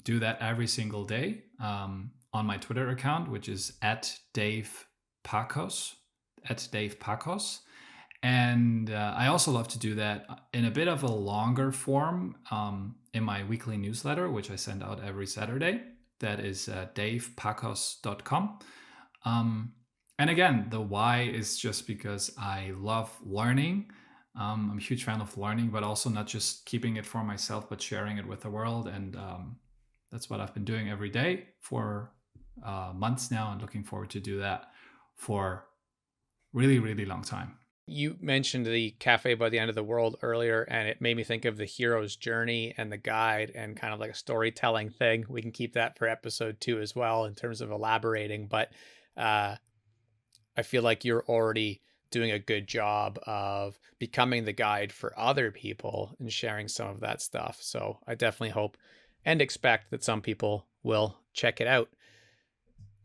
do that every single day on my Twitter account, which is at Dave Pakos, at Dave Pakos. And I also love to do that in a bit of a longer form in my weekly newsletter, which I send out every Saturday. That is davepakos.com. Um, and again, the why is just because I love learning. I'm a huge fan of learning, but also not just keeping it for myself, but sharing it with the world. And that's what I've been doing every day for months now, and looking forward to do that for really, really long time. You mentioned the cafe by the end of the world earlier, and it made me think of the hero's journey and the guide and kind of like a storytelling thing. We can keep that for episode 2 as well in terms of elaborating. But uh, I feel like you're already doing a good job of becoming the guide for other people and sharing some of that stuff. So I definitely hope and expect that some people will check it out.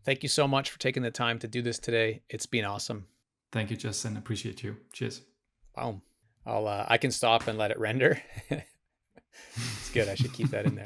Thank you so much for taking the time to do this today. It's been awesome. Thank you, Justin. Appreciate you. Cheers. Boom. I can stop and let it render. It's good. I should keep that in there.